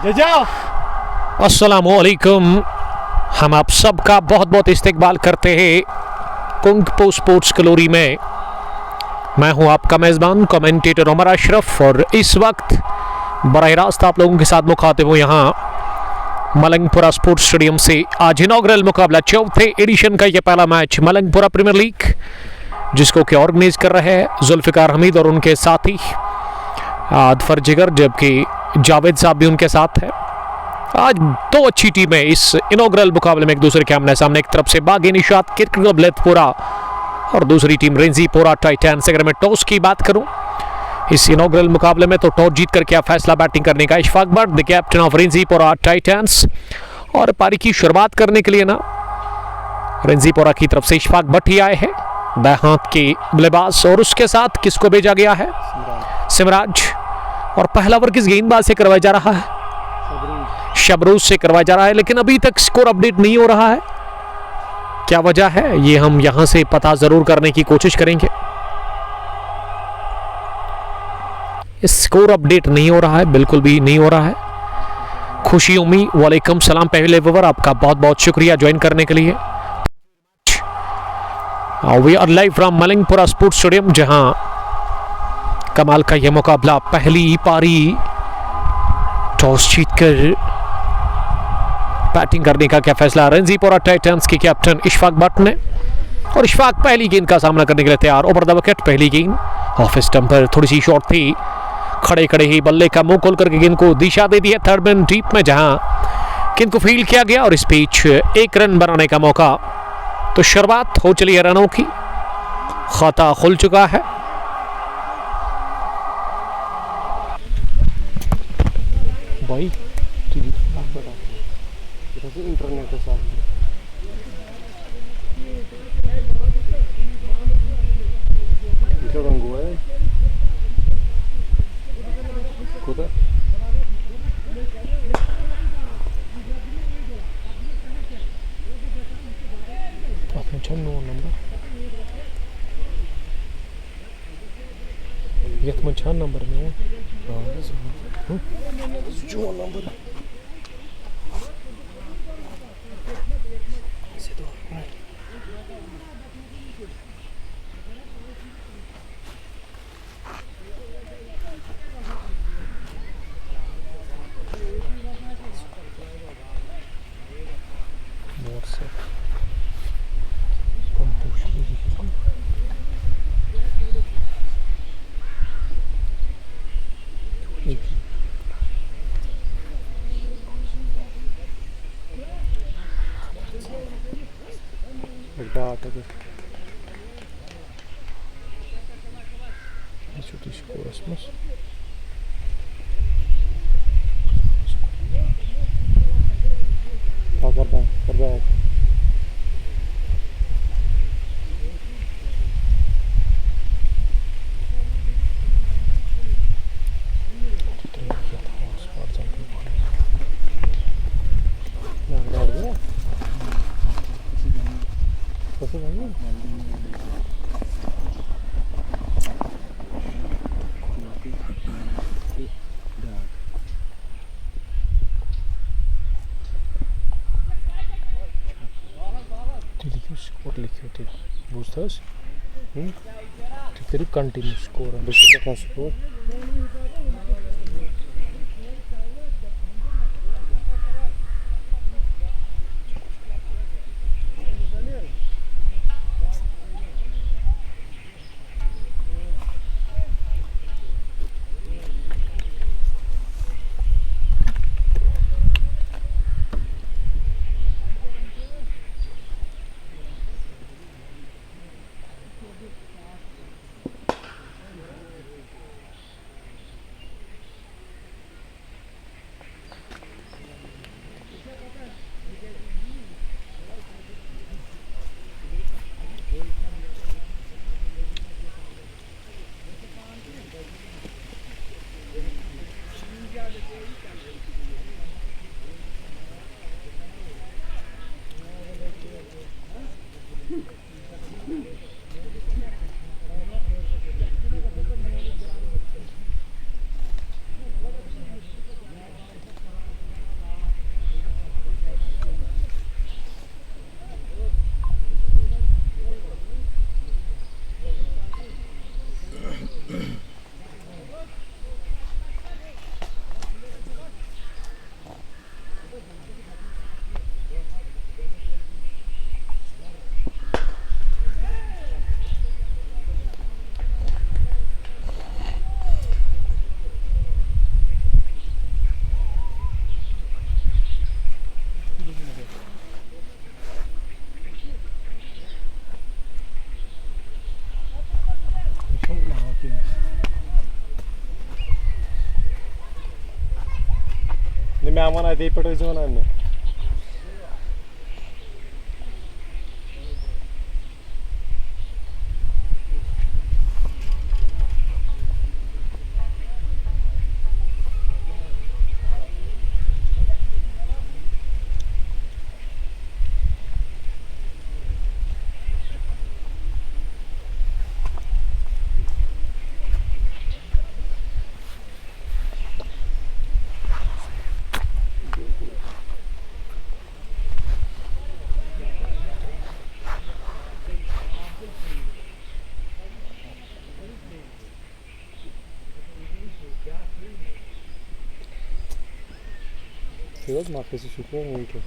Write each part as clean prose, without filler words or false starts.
अस्सलामुअलैकुम। हम आप सबका बहुत बहुत इस्तकबाल करते हैं कुंग पो स्पोर्ट्स कलोरी में। मैं हूं आपका मेज़बान कमेंटेटर उमर अशरफ और इस वक्त बराह रास्त आप लोगों के साथ मुखातिब हूं यहाँ मलंगपुरा स्पोर्ट्स स्टेडियम से। आज इनॉग्रल मुकाबला, चौथे एडिशन का यह पहला मैच मलंगपुरा प्रीमियर लीग, जिसको कि ऑर्गेनाइज कर रहे हैं जुल्फ़िकार हमीद और उनके साथी आदफर जिगर, जबकि जावेद साहब भी उनके साथ है। आज दो अच्छी टीमें इस इनॉग्रल मुकाबले में एक दूसरे के आमने सामने। एक तरफ से बागी निशात क्रिकेट क्लब लेथपुरा और दूसरी टीम रेंजीपोरा टाइटंस। अगर मैं टॉस की बात करूं इस इनॉग्रल मुकाबले में, तो टॉस जीत कर क्या फैसला बैटिंग करने का Ishfaq Butt, the captain of Renjipora Titans. और पारी की शुरुआत करने के लिए ना रेंजीपोरा की तरफ से इशफाक बट ही आए हैं, दाएं हाथ के बल्लेबाज। और उसके साथ किसको भेजा गया है? सिमराज। और पहला ओवर किस गेंदबाज से करवाया जा रहा है? शबरूज से करवाया जा रहा है, लेकिन अभी तक स्कोर अपडेट नहीं हो रहा है। क्या वजह है ये हम यहां से पता जरूर करने की कोशिश करेंगे। स्कोर अपडेट नहीं हो रहा है, बिल्कुल भी नहीं हो रहा है। खुशी उम्मी वालेकुम सलाम, पहले ओवर आपका बहुत बहुत शुक्रिया ज्वाइन करने के लिए। We are live from Malangpura sports stadium, जहां कमाल का यह मुकाबला, पहली पारी टॉस जीतकर बैटिंग करने का क्या फैसला रेंजीपोरा टाइटंस के कैप्टन इशफाक बट ने। और इशफाक पहली गेंद का सामना करने के लिए तैयार। ओवर द विकेट पहली गेंद ऑफ स्टंप पर, थोड़ी सी शॉट थी, खड़े खड़े ही बल्ले का मुंह खोल करके गेंद को दिशा दे दी है थर्ड मैन डीप में, जहां गेंद को फील्ड किया गया और इस बीच एक रन बनाने का मौका। तो शुरुआत हो चली है रनों की, खाता खुल चुका है। भाई इंटरनेट के साथ नंबर में नंबर बुझ्छस् फेरि कन्टिन्यू स्कोर बेसी स्कोर मैं वनान ये पे वनान मे Biraz markası çıkıyor mu ki?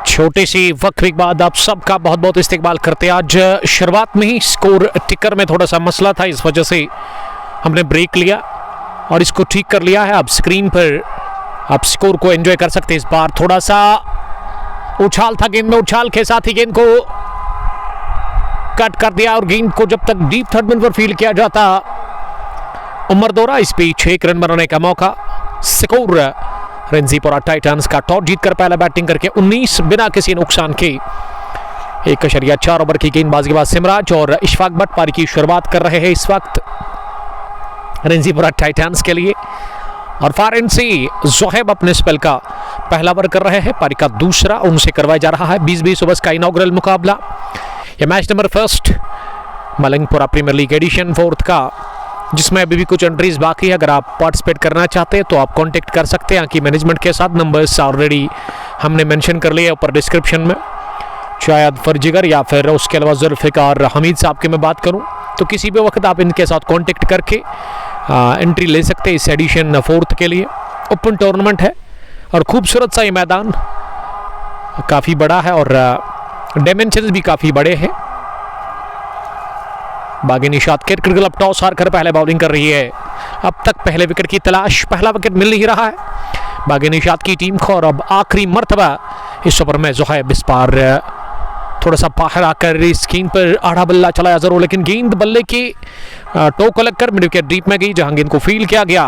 छोटी सी वक्फे के बाद आप सबका बहुत बहुत इस्तेकबाल करते हैं। आज शुरुआत में ही स्कोर टिकर में थोड़ा सा मसला था, इस वजह से हमने ब्रेक लिया और इसको ठीक कर लिया है। अब स्क्रीन पर आप स्कोर को एंजॉय कर सकते हैं। इस बार थोड़ा सा उछाल था गेंद में, उछाल के साथ ही गेंद को कट कर दिया और गेंद को जब तक डीप थर्ड मैन पर फील्ड किया जाता उमर दौरा, इस बीच 1 रन बनाने का मौका। स्कोर रेंजीपोरा टाइटंस का टॉस जीतकर पहला बैटिंग करके 19 बिना किसी नुकसान के 1.4 ओवर की गेंदबाजी के बाद सिमराज और इशफाक भट्ट पारी की शुरुआत कर रहे हैं इस वक्त रेंजीपोरा टाइटंस के लिए। और फॉरन से जोहेब अपने स्पेल का पहला ओवर कर रहे हैं, पारी का दूसरा उनसे करवाया जा रहा है। 20-20 ओवर्स का इनॉग्रल मुकाबला, यह match number 1 Malangpura premiere league edition 4 का, जिसमें अभी भी कुछ एंट्रीज बाकी है। अगर आप पार्टिसिपेट करना चाहते हैं तो आप कांटेक्ट कर सकते हैं कि मैनेजमेंट के साथ। नंबर्स ऑलरेडी हमने मेंशन कर लिए ऊपर डिस्क्रिप्शन में, शायद फर्जिगर या फिर उसके अलावा जुल्फ़िकार हमीद साहब की मैं बात करूं तो किसी भी वक्त आप इनके साथ कांटेक्ट करके एंट्री ले सकते हैं इस एडिशन 4 के लिए। ओपन टूर्नामेंट है और खूबसूरत सा ये मैदान काफ़ी बड़ा है और डायमेंशंस भी काफ़ी बड़े हैं। बागी निशात क्रिकेट क्लब टॉस हार कर पहले बॉलिंग कर रही है। अब तक पहले विकेट की तलाश, पहला विकेट मिल नहीं रहा है बागी निशात की टीम को। और अब आखिरी मर्तबा इस ओवर में जोहेब इस बार थोड़ा सा बाहर आकर इस गेंद पर आड़ा बल्ला चलाया जरूर, लेकिन गेंद बल्ले की टो को लगकर मिड विकेट डीप में गई, जहां गेंद को फील्ड किया गया।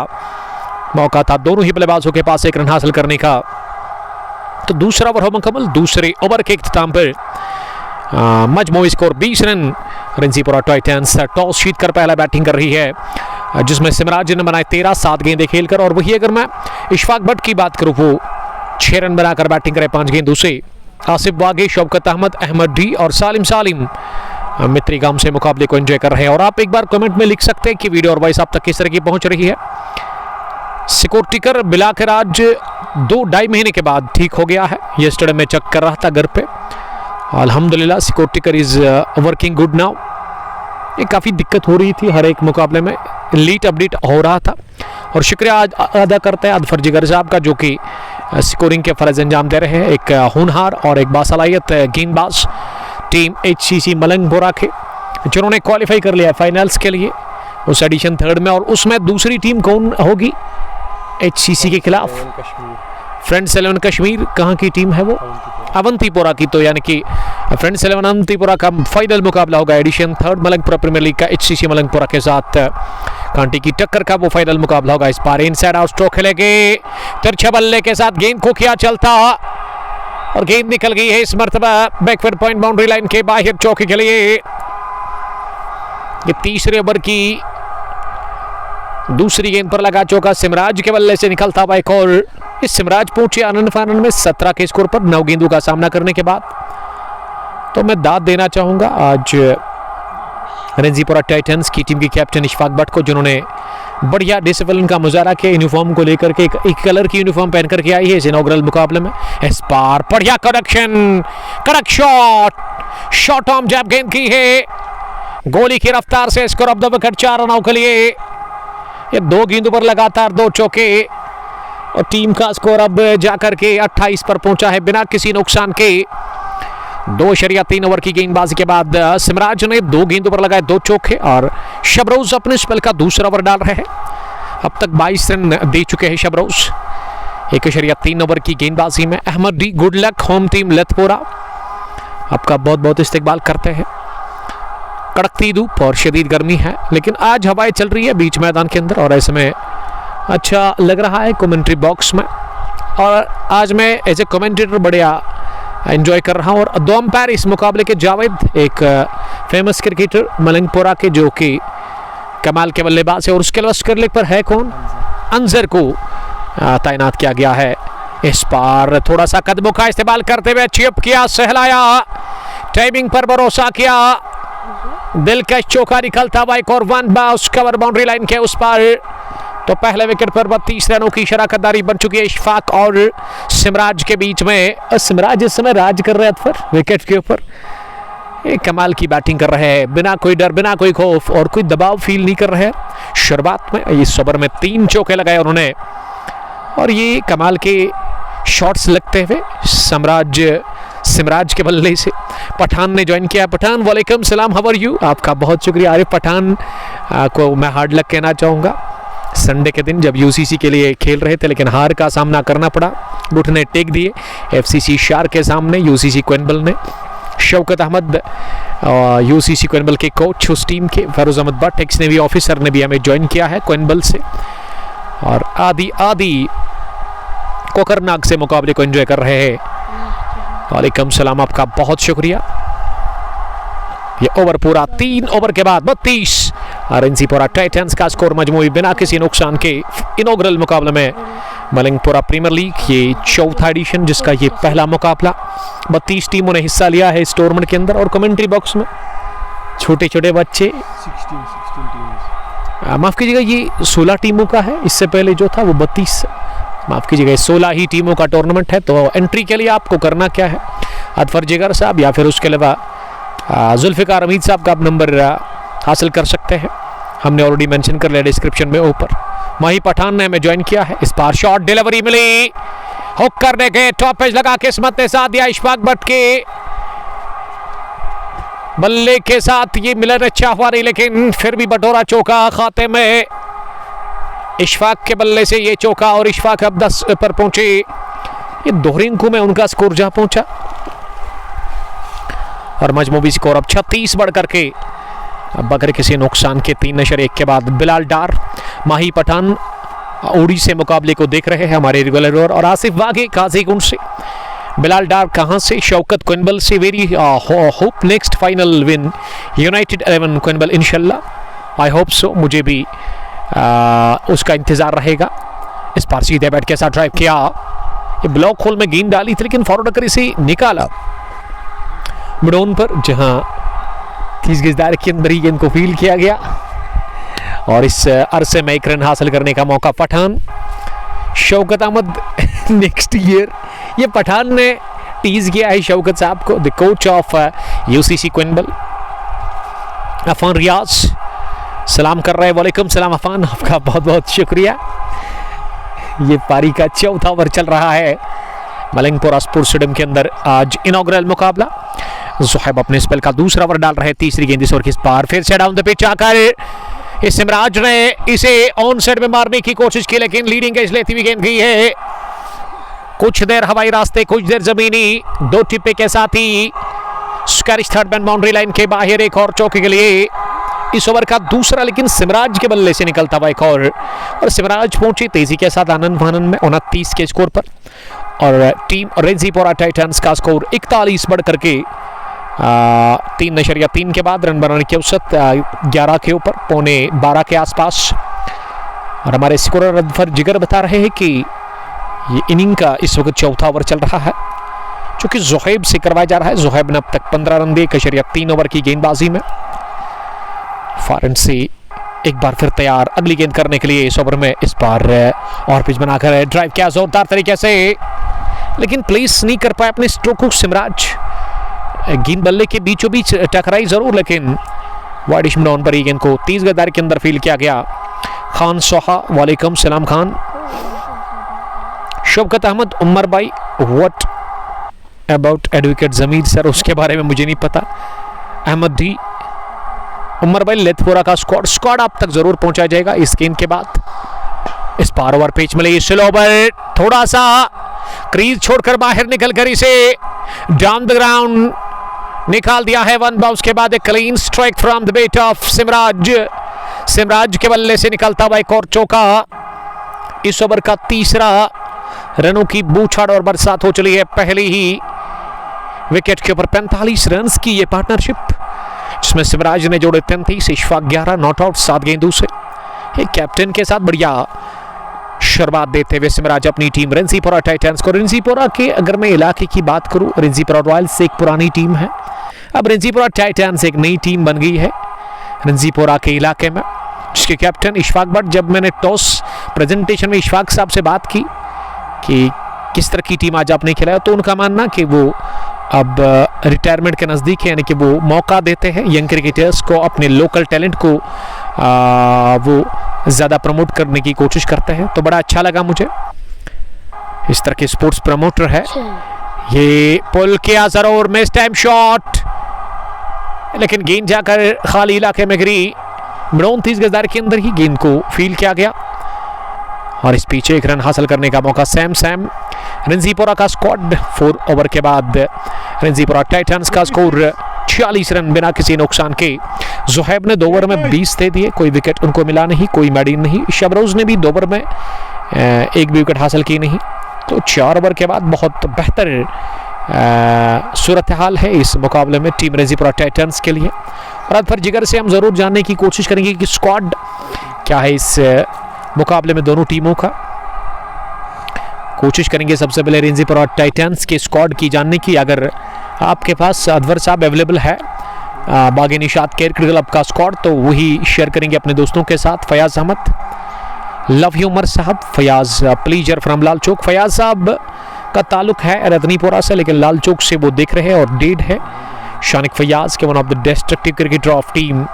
मौका था दोनों ही बल्लेबाजों के पास 1 रन हासिल करने का। तो दूसरा ओवर हो मुकम्मल। दूसरे ओवर के इख्तिताम पर मजमूई स्कोर 20 रन। रेंजीपोरा टाइटंस टॉस जीतकर पहला बैटिंग कर रही है, जिसमें सिमराज ने बनाए 13 7 गेंदें खेलकर। और वही अगर मैं इशफाक भट्ट की बात करूं, वो 6 रन बनाकर बैटिंग करे 5 गेंदों से। आसिफ बागी, शौकत अहमद डी और सालिम मित्री गांव से मुकाबले को एंजॉय कर रहे हैं। और आप एक बार कमेंट में लिख सकते हैं कि वीडियो और वॉइस आप तक किस तरह की पहुंच रही है। स्कोर टिकर मिलाकर आज 2-2.5 महीने के बाद ठीक हो गया है। यस्टरडे में चेक कर रहा था घर पे, अल्हम्दुलिल्लाह score is working good now. ये काफ़ी दिक्कत हो रही थी हर एक मुकाबले में, लीड अपडेट हो रहा था। और शुक्रिया आज अदा करते हैं अदफर जिगर साहब का, जो कि स्कोरिंग के फ़र्ज अंजाम दे रहे हैं। एक होनहार और एक बासलाहियत गेंदबाज टीम HCC मलंगपुरा के, जिन्होंने क्वालिफाई कर लिया है फाइनल्स के लिए उस एडिशन 3rd में। और उसमें दूसरी टीम कौन होगी HCC के खिलाफ? कश्मीर, फ्रेंड्स 11 कश्मीर। कहाँ की टीम है वो? अवंतीपुरा की। तो यानी कि फ्रेंड्स 11 अवंतीपुरा का फाइनल मुकाबला होगा addition 3rd Malangpura premiere league का HCC मलंगपुरा के साथ। कांटी की टक्कर का वो फाइनल मुकाबला होगा। इस बार इनसाइड आउट स्ट्रोक खेलेंगे, तिरछे बल्ले के साथ गेंद को किया चलता और गेंद निकल गई है इस मर्तबा बैकवर्ड पॉइंट बाउंड्री लाइन के बाहर चौके के लिए। ये तीसरे ओवर की दूसरी गेंद पर लगा चौका सिमराज के बल्ले से निकलता हुआ एक और। इस सिमराज पहुंचे आनंद फानंद में 17 के स्कोर पर 9 गेंदों का सामना करने के बाद। तो मैं दाद देना चाहूंगा आज रंजीपुरा टाइटंस की टीम की कैप्टन इशफाक भट्ट को, जिन्होंने बढ़िया डिसिप्लिन का मुजाहरा किया यूनिफॉर्म को लेकर के। एक कलर की यूनिफॉर्म पहन करके आई है इस इनॉग्रल मुकाबले में। इस बार बढ़िया कनेक्शन, कड़क शॉट ऑन जैब गेंद की है, गोली की रफ्तार से स्कोर ऑफ द विकेट 4 रनों के लिए। ये 2 गेंदों पर लगातार 2 चौके और टीम का स्कोर अब जाकर के 28 पर पहुंचा है बिना किसी नुकसान के। 2.3 ओवर की गेंदबाजी के बाद सिमराज ने 2 गेंदों पर लगाए 2 चौके और शबरोज अपने स्पेल का दूसरा ओवर डाल रहे हैं। अब तक 22 रन दे चुके हैं शबरोज 1.3 ओवर की गेंदबाजी में। Ahmad the good luck home team Latpura आपका बहुत बहुत इस्तेकबाल करते हैं। कड़कती धूप और शदीद गर्मी है, लेकिन आज हवाएं चल रही है बीच मैदान के अंदर और ऐसे में अच्छा लग रहा है कमेंट्री बॉक्स में। और आज मैं एज ए कमेंटेटर बढ़िया एंजॉय कर रहा हूँ। और 2 अंपायर इस मुकाबले के जावेद, एक फेमस क्रिकेटर मलंगपुरा के, जो कि कमाल के बल्लेबाज है। और उसके अलावा स्क्वायर लेग पर है कौन? अंजर को तैनात किया गया है। इस बार थोड़ा सा कदमों का इस्तेमाल करते हुए चिप किया, सहलाया, टाइमिंग पर भरोसा किया, दिलकश चौका निकलता हुआ एक और 1 बाउंस कवर बाउंड्री लाइन के उस पार। तो पहले विकेट पर 32 रनों की शराकतदारी बन चुकी है इशफाक और सिमराज के बीच में। सिमराज इस समय राज कर रहे हैं विकेट के ऊपर, एक कमाल की बैटिंग कर रहे हैं, बिना कोई डर, बिना कोई खौफ और कोई दबाव फील नहीं कर रहे हैं। शुरुआत में इस ओवर में 3 चौके लगाए उन्होंने और ये कमाल के शॉट्स लगते हुए सिमराज के बल्ले से पठान ने ज्वाइन किया। पठान वालेकुम सलाम, हाउ आर यू? आपका बहुत शुक्रिया। आरिफ पठान को मैं हार्ड लक कहना चाहूँगा। संडे के दिन जब UCC के लिए खेल रहे थे, लेकिन हार का सामना करना पड़ा, घुटने टेक दिए FCC शार के सामने। UCC क्वेनबल ने शौकत अहमद UCC क्वेनबल के कोच उस टीम के, Feroz Ahmed Bhat ex navy officer ने भी हमें ज्वाइन किया है क्वेनबल से। और आदि कोकरनाग से मुकाबले को एंजॉय कर रहे हैं। वालेकुम सलाम, आपका बहुत शुक्रिया। ये ओवर पूरा 3 ओवर के बाद 32 रंजीपुरा टाइटंस का स्कोर मजमूई बिना किसी नुकसान के इनॉग्रल मुकाबले में मलंगपुरा प्रीमियर लीग ये 4था एडिशन, जिसका ये पहला मुकाबला। 32 टीमों ने हिस्सा लिया है इस टूर्नामेंट के अंदर। और कमेंट्री बॉक्स में छोटे छोटे बच्चे 16 टीम्स, माफ़ कीजिएगा, ये 16 टीमों का है। इससे पहले जो था वो 32, माफ़ कीजिएगा 16 ही टीमों का टूर्नामेंट है। तो एंट्री के लिए आपको करना क्या है, अदफर जिगर साहब या फिर उसके अलावा जुल्फ़िकार हमीद साहब का आप नंबर हासिल कर सकते हैं। हमने ऑलरेडी मेंशन कर लिया डिस्क्रिप्शन में ऊपर। माही पठान ने हमें ज्वाइन किया है। इस बार शॉट डिलीवरी मिली, हुक करने के टॉप पेज लगा किस्मत ने साथ दिया इशफाक भट्ट के बल्ले के साथ। ये मिलन अच्छा हुआ नहीं, लेकिन फिर भी बटोरा चौका खाते में इशफाक के बल्ले से ये चौका। और इशफाक अब 10 पर पहुंचे। ये 2 रिंकों में उनका स्कोर जहां पहुंचा और मजमूई स्कोर अब 36 बढ़ करके बगैर किसी नुकसान के 3-1 के बाद बिलाल डार, माही पठान ओडी से मुकाबले को देख रहे हैं हमारे रेगुलर। और आसिफ वाघे काजीगुंड से, बिलाल डार कहां से, शौकत क्वेनबल से। Very hope next final win United 11 क्वेनबल इंशाल्लाह, आई होप सो। मुझे भी उसका इंतजार रहेगा। इस बार सीधे बैट के साथ ड्राइव किया, ये ब्लॉक होल में गेंद डाली थी, लेकिन फॉरवर्ड कर इसे निकाला मिडोन पर, जहां 30 गजदार के अंदर ही गेंद को फील किया गया। और इस अरसे में 1 रन हासिल करने का मौका पठान। शौकत अहमद नेक्स्ट ईयर, ये पठान ने टीज किया है शौकत साहब को, द कोच ऑफ यूसीसी क्विंबल। अफान रियाज सलाम कर रहे हैं। वालेकुम सलाम अफान, आपका बहुत बहुत शुक्रिया। ये पारी का चौथा ओवर चल रहा है मलंगपुरा स्पोर्ट्स स्टेडियम के अंदर। आज इनॉग्रल मुकाबला। ज़ुहैब अपने स्पेल का दूसरा ओवर डाल रहे हैं, तीसरी गेंद इस ओवर की। इस बार फिर से डाउन द पिच आकर इस सिमराज ने इसे ऑन साइड में मारने की कोशिश की, लेकिन लीडिंग एज लेती हुई गेंद गई है। कुछ देर हवाई रास्ते, कुछ देर जमीनी, दो टिप्पे के साथ ही स्कैरिश थर्ड मैन बाउंड्री लाइन के बाहर एक और चौके के लिए इस ओवर का दूसरा, लेकिन सिमराज के बल्ले से निकलता हुआ एक और सिमराज पहुंची तेजी के साथ आनंद फानन में 29 के स्कोर पर। और टीम रेंजीपोरा टाइटंस का स्कोर 41 बढ़ करके 3.3 के बाद रन बनाने की औसत 11 के ऊपर, 11:15 के आसपास। और हमारे स्कोरर अदफर जिगर बता रहे हैं कि ये इनिंग का इस वक्त चौथा ओवर चल रहा है, जो कि ज़ुहैब से करवाया जा रहा है। ज़ुहैब ने अब तक 15 रन दिए 1.3 ओवर की गेंदबाजी में। फॉरेन से एक बार फिर तैयार अगली गेंद करने के लिए इस ओवर में। इस बार और पिच बनाकर ड्राइव किया जोरदार तरीके से, लेकिन प्लेस नहीं कर पाया अपने स्ट्रोक को सिमराज। गेंद बल्ले के बीचों बीच टकराई जरूर, लेकिन वाइडिश डाउन पर ही गेंद को 30 गद्दार के अंदर फील किया गया। खान सोहा वालेकुम सलाम खान। शौकत अहमद उमर भाई, what about advocate Zameer sir, उसके बारे में मुझे नहीं पता। अहमद डी उमर भाई, लेथपुरा का स्क्वाड आप तक जरूर पहुंचा जाएगा इस गेंद के बाद। इस बार ओवर पिच मिले स्लो ओवर, थोड़ा सा क्रीज छोड़कर बाहर निकलकर इसे डाउन द ग्राउंड निकाल दिया है। वन बाउंस के बाद एक clean strike from the bat of Simraj. Simraj के बल्ले से निकलता हुआ एक और चौका, इस ओवर का तीसरा। रनों की बूछाड़ और बरसात हो चली है पहली ही विकेट के ऊपर। 45 रन की ये पार्टनरशिप, जिसमें सिमराज ने जोड़े 33, इशफाक 11, नॉट आउट 7 गेंदों से। एक कैप्टन के साथ बढ़िया शुरुआत देते हुए सिमराज अपनी टीम रेंजीपोरा टाइटंस को। रेंजीपोरा के अगर मैं इलाके की बात करूं, रेंजीपोरा रॉयल्स एक पुरानी टीम है, अब रेंजीपोरा टाइटंस एक नई टीम बन गई है रेंजीपोरा के इलाके में, जिसके कैप्टन इशफाक भट्ट। जब मैंने टॉस प्रेजेंटेशन में इशफाक साहब से बात की कि किस तरह की टीम आज आपने खिलाया, तो उनका मानना कि वो अब रिटायरमेंट के नज़दीक है, यानी कि वो मौका देते हैं यंग क्रिकेटर्स को, अपने लोकल टैलेंट को वो ज़्यादा प्रमोट करने की कोशिश करते हैं। तो बड़ा अच्छा लगा मुझे, इस तरह के स्पोर्ट्स प्रमोटर है। ये पुल किया जरूर, मिस टाइम शॉट, लेकिन गेंद जाकर खाली इलाके में गिरी। 29 गजदार के अंदर ही गेंद को फील किया गया और इस पीछे एक रन हासिल करने का मौका। सैम रेंजीपोरा का स्क्वाड 4 ओवर के बाद रेंजीपोरा टाइटंस का स्कोर 46 रन बिना किसी नुकसान के। ज़ुहैब ने 2 ओवर में 20 दे दिए, कोई विकेट उनको मिला नहीं, कोई मेडिन नहीं। शबरोज ने भी 2 ओवर में एक भी विकेट हासिल की नहीं। तो 4 ओवर के बाद बहुत बेहतर सूरत हाल है इस मुकाबले में टीम रेंजीपोरा टाइटंस के लिए। और आज फिर जिगर से हम ज़रूर जानने की कोशिश करेंगे कि स्क्वाड क्या है इस मुकाबले में दोनों टीमों का। कोशिश करेंगे सबसे पहले रेंजीपोरा टाइटंस के स्क्वाड की जानने की। अगर आपके पास अदवर साहब अवेलेबल है बागी निशात क्रिकेट क्लब का स्क्वाड, तो वही शेयर करेंगे अपने दोस्तों के साथ। फयाज अहमद, लव यू उमर साहब, फयाज प्लीजर फ्रॉम लाल चौक। फयाज साहब का ताल्लुक है रतनीपुरा से, लेकिन लाल चौक से वो देख रहे हैं और डेड है। शानिक फयाज के one of the destructive cricketer of team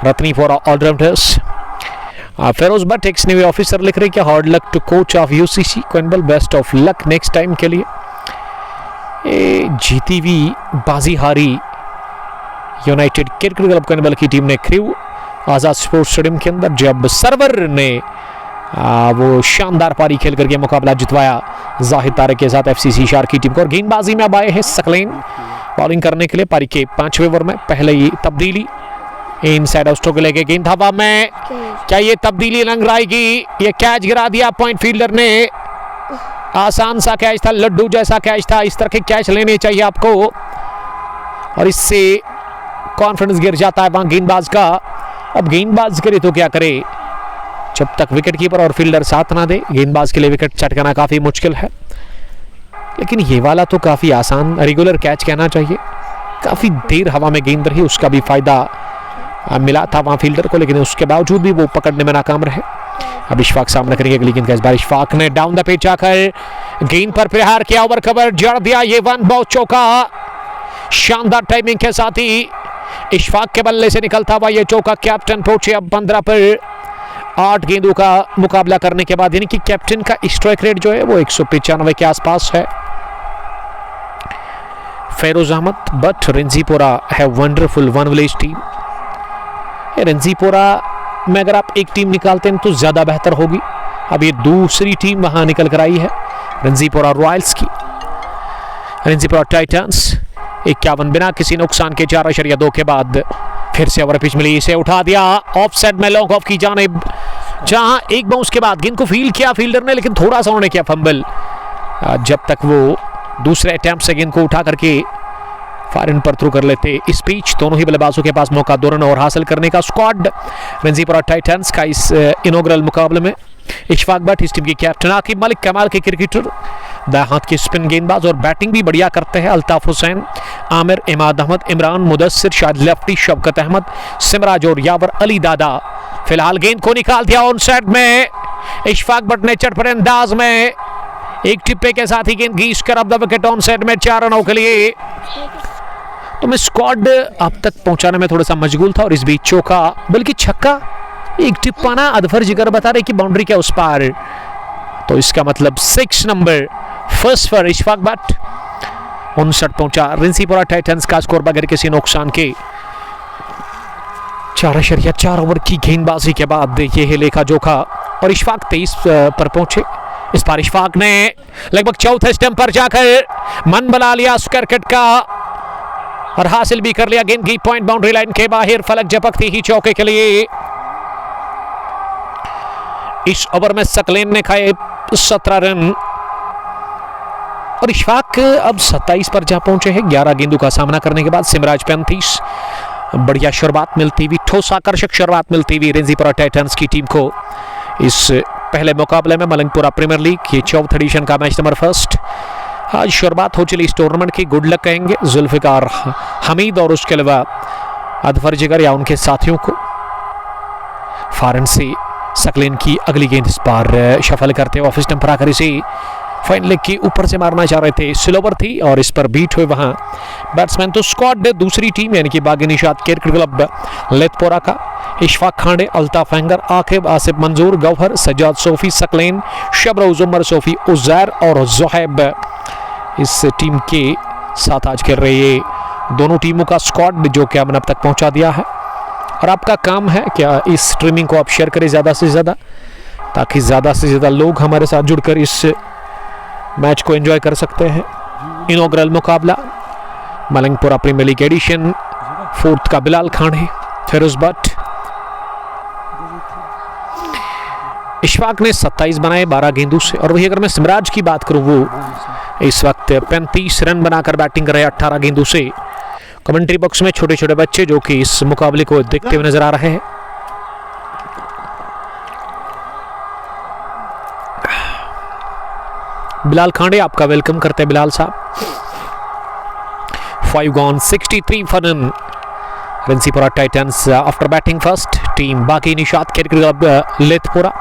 Ratnipura allrounders. Feroz Bhat ex navy officer लिख रहे हैं hard luck to coach of UCC क्विंबल, best of luck next time के लिए। जीती हुई बाजी हारी यूनाइटेड क्रिकेट क्लब क्विंबल की टीम ने क्रू आज़ाद स्पोर्ट्स स्टेडियम के अंदर, जब सर्वर ने वो शानदार पारी खेल करके मुकाबला जितवाया जाहिद तारिक के साथ एफसीसी शार की टीम को। और गेंदबाजी में अब आए हैं सकलेन बॉलिंग करने के लिए। पारी के 5वें ओवर में पहले ही तब्दीली, इनसाइड आउट को लेके गेंद हवा में, क्या ये तब्दीली लंग आएगी? ये कैच गिरा दिया पॉइंट फील्डर ने। आसान सा कैच था, लड्डू जैसा कैच था। इस तरह के कैच लेने चाहिए आपको, और इससे कॉन्फिडेंस गिर जाता है वहां गेंदबाज का। अब गेंदबाज करे तो क्या करे, जब तक विकेट कीपर और फील्डर साथ ना दे, गेंदबाज के लिए विकेट चटकाना काफी मुश्किल है। लेकिन ये वाला तो काफी आसान रेगुलर कैच कहना चाहिए। काफी देर हवा में गेंद रही, उसका भी फायदा मिला था वहां फील्डर को, लेकिन उसके बावजूद भी वो पकड़ने में नाकाम रहे। अब इशफाक सामने करेंगे अगली गेंद का। इस बार इशफाक ने डाउन द पिच आकर गेंद पर प्रहार किया, ओवर कवर जड़ दिया, ये वन बाउंस चौका, शानदार टाइमिंग के साथ ही इशफाक के बल्ले से निकलता हुआ ये चौका। कैप्टन पहुंचे अब 15 पर 8 गेंदों का मुकाबला करने के बाद, यानी कि कैप्टन का स्ट्राइक रेट जो है वो 195 के आसपास है। फेरोज अहमद, बट रंजीपोरा है वंडरफुल वन विलेज टीम। रंजीपोरा में अगर आप एक टीम निकालते हैं तो ज्यादा बेहतर होगी। अब ये दूसरी टीम वहां निकल कर आई है, रंजीपोरा रॉयल्स की। रंजीपोरा टाइटंस 51 बिना किसी नुकसान के 4.2 के बाद फिर से ओवर पिच मिली, इसे उठा दिया ऑफ साइड में लॉन्ग ऑफ की जानिब, जहां एक बाउंस के बाद गेंद को फील्ड किया फील्डर ने, लेकिन थोड़ा सा उन्होंने किया फंबल। जब तक वो दूसरे अटेम्प्ट से गेंद को उठा करके फारिन पर थ्रू कर लेते। इस पिच दोनों ही बल्लेबाजों के पास मौका 2 रन और हासिल करने का। स्क्वाड रंजीपोरा टाइटंस का इस इनॉग्रल मुकाबले में इशफाक भट्ट इस टीम के कैप्टन, आकिब मलिक कमाल के क्रिकेटर, दाएं हाथ के स्पिन गेंदबाज और बैटिंग भी बढ़िया करते हैं। अल्ताफ हुसैन, आमिर, इमाद अहमद, इमरान, मुदस्सिर, शाहिद लेफ्टी, शफकत अहमद, सिमराज और यावर अली दादा। फिलहाल गेंद को निकाल दिया ऑन साइड में, इशफाक भट्ट ने चटपटे अंदाज में एक टिप्पे के साथ ही गेंद घींच कर अब द विकेट ऑन साइड में 4 रनों के लिए। तो मैं स्क्वाड अब तक पहुंचाने में थोड़ा सा मशगूल था और इस बीच चौका, बल्कि छक्का, एक टिप्पा ना अदफर जिगर बता रहे कि बाउंड्री के उस पार। तो इसका मतलब 6 नंबर फर्स्ट पर इशफाक भट्ट 59 पहुंचा। रंजीपोरा टाइटंस का स्कोर बगैर किसी नुकसान के 4.4 ओवर की गेंदबाजी के बाद ये है लेखा जोखा और इशफाक 23 पर पहुंचे। इस बार इशफाक ने लगभग चौथे स्टंप पर जाकर मन बना लिया उस क्रिकेट का और हासिल भी कर लिया। गेंद की पॉइंट बाउंड्री लाइन के बाहर, फलक झपकती ही चौके के लिए। इस ओवर में सकलेन ने खाए 17 रन और इशफाक अब 27 पर जा पहुंचे हैं 11 गेंदों का सामना करने के बाद। सिमराज 35। बढ़िया शुरुआत मिलती हुई, ठोस आकर्षक शुरुआत मिलती हुई रंजीपोरा टाइटंस की टीम को इस पहले मुकाबले में मलंगपुरा प्रीमियर लीग, ये 4th एडिशन का मैच नंबर 1। आज शुरुआत हो चली इस टूर्नामेंट की। गुड लक कहेंगे जुल्फिकार हमीद और उसके अलावा अदफर जिगर या उनके साथियों को। फारन से सकलेन की अगली गेंद इस बार शफल करते हुए ऑफिस स्टंप पर आकर इसे फाइन लेग के ऊपर से मारना चाह रहे थे, स्लोवर थी और इस पर बीट हुए वहां बैट्समैन। तो स्क्वाड दूसरी टीम यानी कि बागी निशात क्रिकेट क्लब लेथपोरा का इशफाक खांडे, अल्ताफ हैंगर, आकिब, आसिफ मंजूर, गौहर, सज्जाद सोफी, सकलेन, शबरोज, उमर सोफी, उजैर और जोहेब इस टीम के साथ आज खेल रहे ये दोनों टीमों का स्क्वाड जो कि हमने अब तक पहुंचा दिया है। और आपका काम है क्या इस स्ट्रीमिंग को आप शेयर करें ज़्यादा से ज़्यादा, ताकि ज़्यादा से ज़्यादा लोग हमारे साथ जुड़कर इस मैच को एंजॉय कर सकते हैं। इनॉग्रल मुकाबला मलंगपुरा प्रीमियर लीग एडिशन, 4th का बिलाल खांडे, फेरोज भट्ट। इशफाक ने 27 बनाए 12 गेंदों से और वही अगर मैं सिमराज की बात करूं वो इस वक्त 35 रन बनाकर बैटिंग कर रहे 18 गेंदों से। कमेंट्री बॉक्स में छोटे छोटे बच्चे जो कि इस मुकाबले को देखते हुए नजर आ रहे हैं। बिलाल खांडे आपका वेलकम करते हैं बिलाल साहब। 5 gone 63 for none। Ranjipora titans after batting first. Team बाकी निशात क्रिकेट क्लब लेथपोरा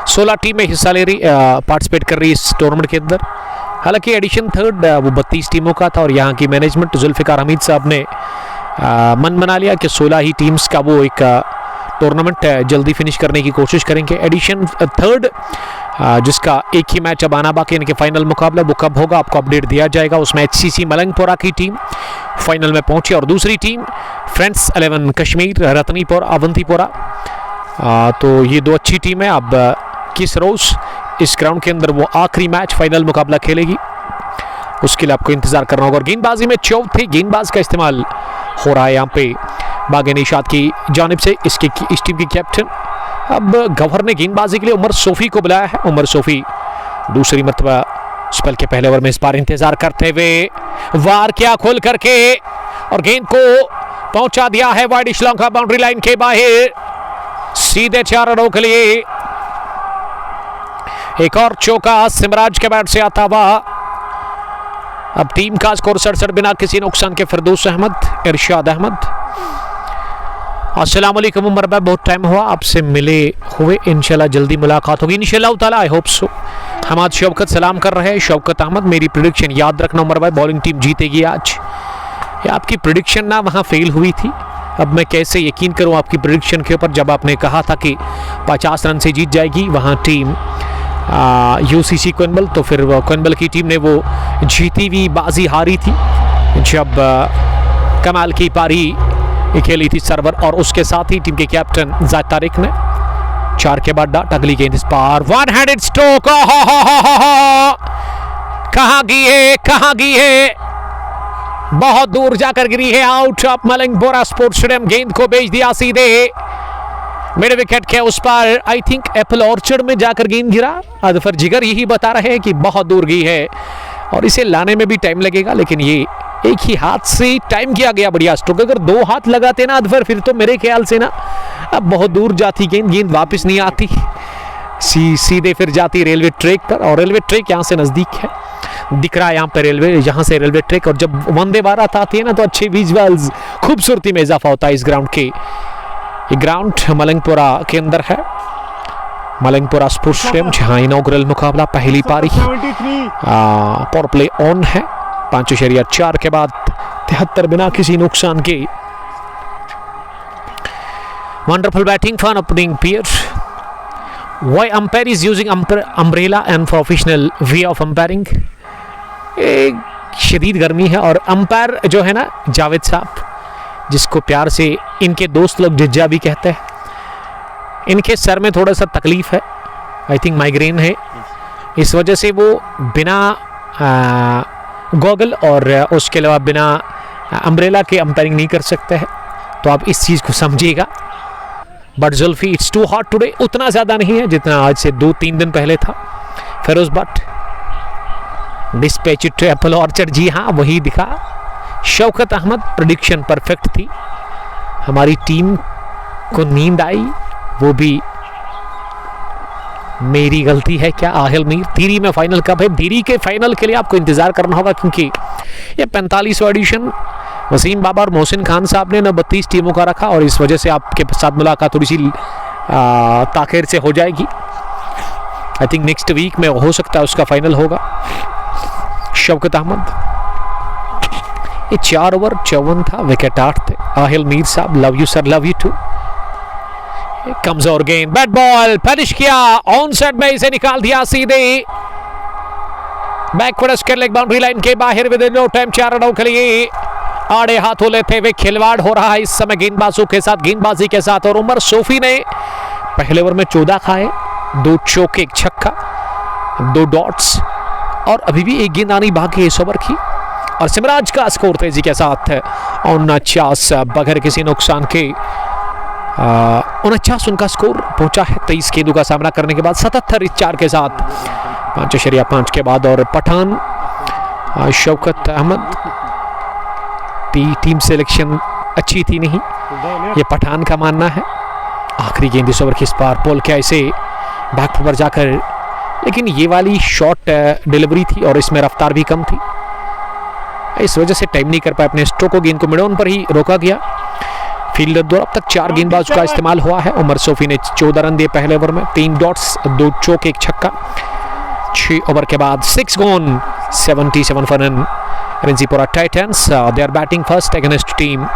16 टीमें हिस्सा ले रही, पार्टिसिपेट कर रही इस टूर्नामेंट के अंदर। हालांकि एडिशन 3rd वो 32 टीमों का था और यहाँ की मैनेजमेंट जुल्फिकार हमीद साहब ने मन बना लिया कि 16 ही टीम्स का वो एक टूर्नामेंट जल्दी फिनिश करने की कोशिश करेंगे। एडिशन 3rd जिसका एक ही मैच अब आना बाकी, यानी कि फाइनल मुकाबला वो कब होगा आपको अपडेट दिया जाएगा। उसमें HCC मलंगपुरा की टीम फाइनल में पहुंची और दूसरी टीम फ्रेंड्स 11 कश्मीर, रतनीपुर, अवंतीपुरा। तो ये 2 अच्छी टीम है। अब किस रोज इस ग्राउंड के अंदर वो आखिरी मैच फाइनल मुकाबला खेलेगी, उसके लिए आपको इंतजार करना होगा। और गेंदबाजी में 4th गेंदबाज का इस्तेमाल हो रहा है यहाँ पे बागे निशात की जानिब से। इस टीम की कैप्टन अब गवर्नर ने गेंदबाजी के लिए उमर सोफी को बुलाया है। उमर सोफी दूसरी मरतबा स्पेल के पहले ओवर में इस बार इंतजार करते हुए वार किया खोल करके और गेंद को पहुंचा दिया है वाइड इशलॉन्ग का बाउंड्री लाइन के बाहर, सीधे 4 रनों के लिए। एक और चौका सिमराज के बैट से आता हुआ। अब टीम का स्कोर 67 बिना किसी नुकसान के। फिरदौस अहमद, इरशाद अहमद। अस्सलाम वालेकुम उमर भाई, बहुत टाइम हुआ आपसे मिले हुए, इंशाल्लाह जल्दी मुलाकात होगी इंशाल्लाह ताला, I hope so. Hamad Shaukat सलाम कर रहे हैं। शौकत अहमद, मेरी प्रिडिक्शन याद रखना उमर भाई, बॉलिंग टीम जीतेगी आज। ये आपकी प्रिडिक्शन ना वहाँ फेल हुई थी, अब मैं कैसे यकीन करूँ आपकी प्रिडिक्शन के ऊपर, जब आपने कहा था कि 50 रन से जीत जाएगी वहाँ टीम यूसीसी कोइनबल, तो फिर कोइनबल की टीम ने वो जीती हुई बाजी हारी थी जब कमाल की पारी खेली थी सरवर, और उसके साथ ही टीम के कैप्टन जायद तारिक ने 4 के बाद डाट, अगली गेंद इस पार, वन हैंडेड स्ट्रोक, कहाँ गई है, बहुत दूर जाकर गिरी है, आउट ऑफ मलंगपुरा स्पोर्ट्स स्टेडियम। गेंद को भेज दिया सीधे मिड विकेट के उस पर, आई थिंक एप्पल ऑर्चर्ड में जाकर गेंद गिरा। अदफर जिगर यही बता रहे हैं कि बहुत दूर गई है और इसे लाने में भी टाइम लगेगा, लेकिन ये एक ही हाथ से टाइम किया गया बढ़िया स्ट्रोक। अगर 2 हाथ लगाते ना अदफर, फिर तो मेरे ख्याल से ना अब बहुत दूर जाती गेंद वापस नहीं आती, सीधे फिर जाती रेलवे ट्रैक पर, और रेलवे ट्रैक यहाँ से नज़दीक है, दिख रहा है यहाँ पे रेलवे, यहाँ से रेलवे ट्रैक, और जब वंदे भारत आती है ना तो अच्छे विजुअल्स, खूबसूरती में इजाफा होता है इस ग्राउंड के। ये ग्राउंड मलंगपुरा के अंदर है, मलंगपुरा स्पोर्ट्स स्टेडियम, जहाँ इनॉग्रल मुकाबला पहली पारी पावर प्ले ऑन है, 5.4 के बाद 73 बिना किसी नुकसान के। Wonderful batting for opening pair. Why umpire is using umbrella and professional way of umpiring? शदीद गर्मी है, और अंपायर जो है ना जावेद साहब, जिसको प्यार से इनके दोस्त लोग जज्जा भी कहते हैं, इनके सर में थोड़ा सा तकलीफ है, आई थिंक माइग्रेन है, इस वजह से वो बिना गॉगल और उसके अलावा बिना अम्ब्रेला के अंपायरिंग नहीं कर सकते हैं, तो आप इस चीज़ को समझिएगा। But Zulfi, it's too hot today, उतना ज़्यादा नहीं है जितना आज से 2-3 दिन पहले था। Firoz Butt dispatch to apple orchard, जी हाँ वही दिखा। शौकत अहमद, प्रेडिक्शन परफेक्ट थी, हमारी टीम को नींद आई, वो भी मेरी गलती है क्या। आहिल मीर, धीरी में फाइनल कब है? धीरी के फाइनल के लिए आपको इंतजार करना होगा, क्योंकि ये 45वां एडिशन वसीम बाबा और मोहसिन खान साहब ने 32 टीमों का रखा, और इस वजह से आपके साथ मुलाकात थोड़ी सी ताखिर से हो जाएगी। आई थिंक नेक्स्ट वीक में हो सकता है उसका फाइनल होगा। शौकत अहमद, ये 4 ओवर 54 था, विकेट 8 थे। आहिल मीर साहब, love you sir, love you too. कमजोर गेंद, बैट बॉल फिनिश किया, ऑन साइड में इसे निकाल दिया सीधे backward square leg boundary line के बाहर, विद इन नो टाइम 4 रनों के लिए आड़े हाथों लेते हुए खिलवाड़ हो रहा है इस समय गेंदबाजों के साथ, गेंदबाजी के साथ। और उमर सोफी ने पहले ओवर में 14 खाए, 2 चौके 1 छक्का, 2 डॉट्स, और अभी भी 1 गेंद आनी बाकी है इस ओवर की। और सिमराज का स्कोर तेजी के साथ 49 बगैर किसी नुकसान के 49 उनका स्कोर पहुंचा है 23 गेंदों का सामना करने के बाद, 77 इस 4 के साथ 5.5 के बाद। और पठान शौकत अहमद, टीम सिलेक्शन अच्छी थी नहीं, ये पठान का मानना है। आखिरी गेंद इस ओवर की इस पार, पोल क्या इसे बैक पर जाकर, लेकिन ये वाली शॉर्ट डिलीवरी थी और इसमें रफ्तार भी कम थी, इस वजह से टाइम नहीं कर पाए अपने स्ट्रोक को, गेंद को मिड ऑन पर ही रोका गया। फील्डर द्वारा अब तक 4 गेंदबाजों का इस्तेमाल हुआ है। उमर सोफी ने 14 रन दिए पहले ओवर में, 3 डॉट्स, 2 चौके 1 छक्का। 6 ओवर के बाद 6 gone, 77 for Renzipura Titans. They are batting first against team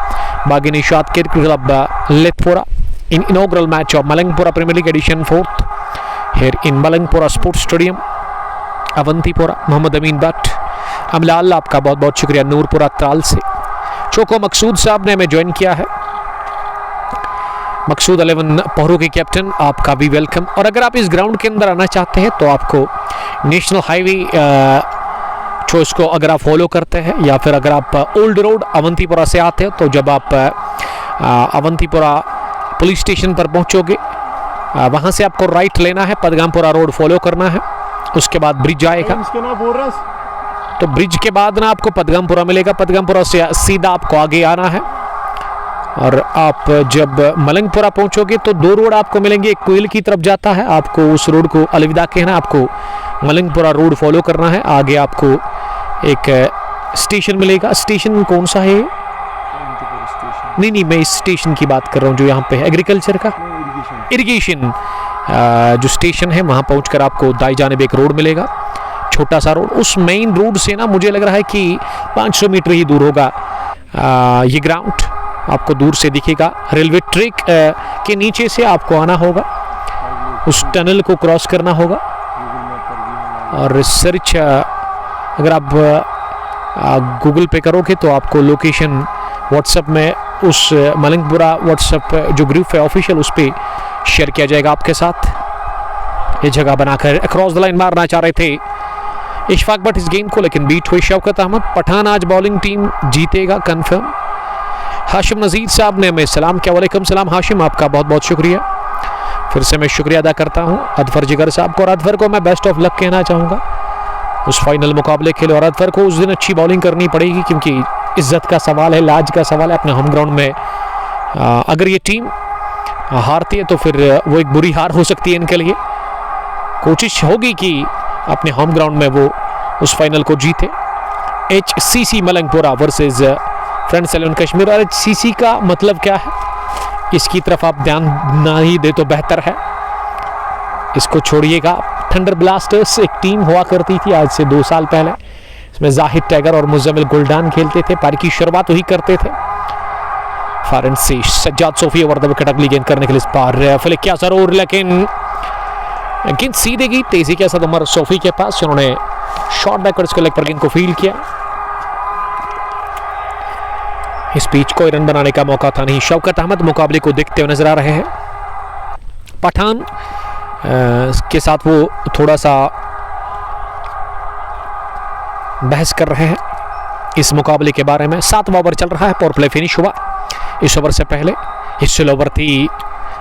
Bagi Nishad Cricket Club Lethpura in inaugural match of Malangpura Premier League Edition 4th here in Malangpura Sports Stadium, Avantipura. Mohammad Amin Bhat, Amlal, आपका बहुत बहुत शुक्रिया नूरपुरा त्राल से। Choco मकसूद साहब ने हमें join किया है, मकसूद 11 पहरू के कैप्टन, आपका भी वेलकम। और अगर आप इस ग्राउंड के अंदर आना चाहते हैं तो आपको नेशनल हाईवे चॉइस को अगर आप फॉलो करते हैं, या फिर अगर आप ओल्ड रोड अवंतीपुरा से आते हैं, तो जब आप अवंतीपुरा पुलिस स्टेशन पर पहुंचोगे, वहां से आपको राइट लेना है, पदगामपुरा रोड फॉलो करना है, उसके बाद ब्रिज आएगा, तो ब्रिज के बाद ना आपको पदगामपुरा मिलेगा, पदगामपुरा से सीधा आपको आगे आना है। और आप जब मलंगपुरा पहुंचोगे तो 2 रोड आपको मिलेंगे, एक कोयल की तरफ जाता है, आपको उस रोड को अलविदा कहना, आपको मलंगपुरा रोड फॉलो करना है। आगे आपको एक स्टेशन मिलेगा, स्टेशन कौन सा है? नहीं, मैं इस स्टेशन की बात कर रहा हूँ जो यहाँ पे है, एग्रीकल्चर का, इरिगेशन जो स्टेशन है वहाँ पहुँचकर आपको दाई जानिब एक रोड मिलेगा, छोटा सा रोड। उस मेन रोड से ना मुझे लग रहा है कि 500 मीटर ही दूर होगा ये ग्राउंड, आपको दूर से दिखेगा। रेलवे ट्रैक के नीचे से आपको आना होगा, उस टनल को क्रॉस करना होगा और सर्च अगर आप गूगल पे करोगे तो आपको लोकेशन व्हाट्सएप में उस मलंगपुरा व्हाट्सएप जो ग्रुप है ऑफिशियल, उस पर शेयर किया जाएगा आपके साथ। ये जगह बनाकर क्रॉस द लाइन मारना चाह रहे थे इशफाक बट इस गेंद को, लेकिन बीट हुई शौकत अहमद। पठान आज बॉलिंग टीम जीतेगा कंफर्म। हाशिम नजीर साहब ने हमें सलाम किया। वालेकुम सलाम हाशिम, आपका बहुत बहुत शुक्रिया। फिर से मैं शुक्रिया अदा करता हूँ अदफर जिगर साहब को, और अदफर को मैं बेस्ट ऑफ लक कहना चाहूँगा उस फाइनल मुकाबले के लिए। और अदफर को उस दिन अच्छी बॉलिंग करनी पड़ेगी क्योंकि इज्जत का सवाल है, लाज का सवाल है अपने होम ग्राउंड में। अगर ये टीम हारती है तो फिर वो एक बुरी हार हो सकती है इनके लिए। कोशिश होगी कि अपने होम ग्राउंड में वो उस फाइनल को जीते। HCC Malangpura versus friends 11 Kashmir. और HCC का मतलब क्या है, इसकी तरफ आप ध्यान ना ही दे तो बेहतर है, इसको छोड़िएगा। थंडर ब्लास्टर्स एक टीम हुआ करती थी आज से 2 साल पहले, इसमें जाहिद टाइगर और मुजम्मिल गुलडान खेलते थे। पारी की शुरुआत वही करते थे। फारन से Sajjad Sophie over the wicket अगली गेंद करने के लिए इस बार फ्लिक किया जरूर, लेकिन गेंद सीधे गई तेजी के साथ उमर सोफी के पास, उन्होंने शॉर्ट बैकवर्ड्स के लेग पर गेंद को फील्ड किया। इस पिच को रन बनाने का मौका था नहीं। शौकत अहमद मुकाबले को देखते हुए नजर आ रहे हैं। पठान के साथ वो थोड़ा सा बहस कर रहे हैं इस मुकाबले के बारे में। 7वां ओवर चल रहा है, पावर प्ले फिनिश हुआ। इस ओवर से पहले हिस्सेल ओवर थी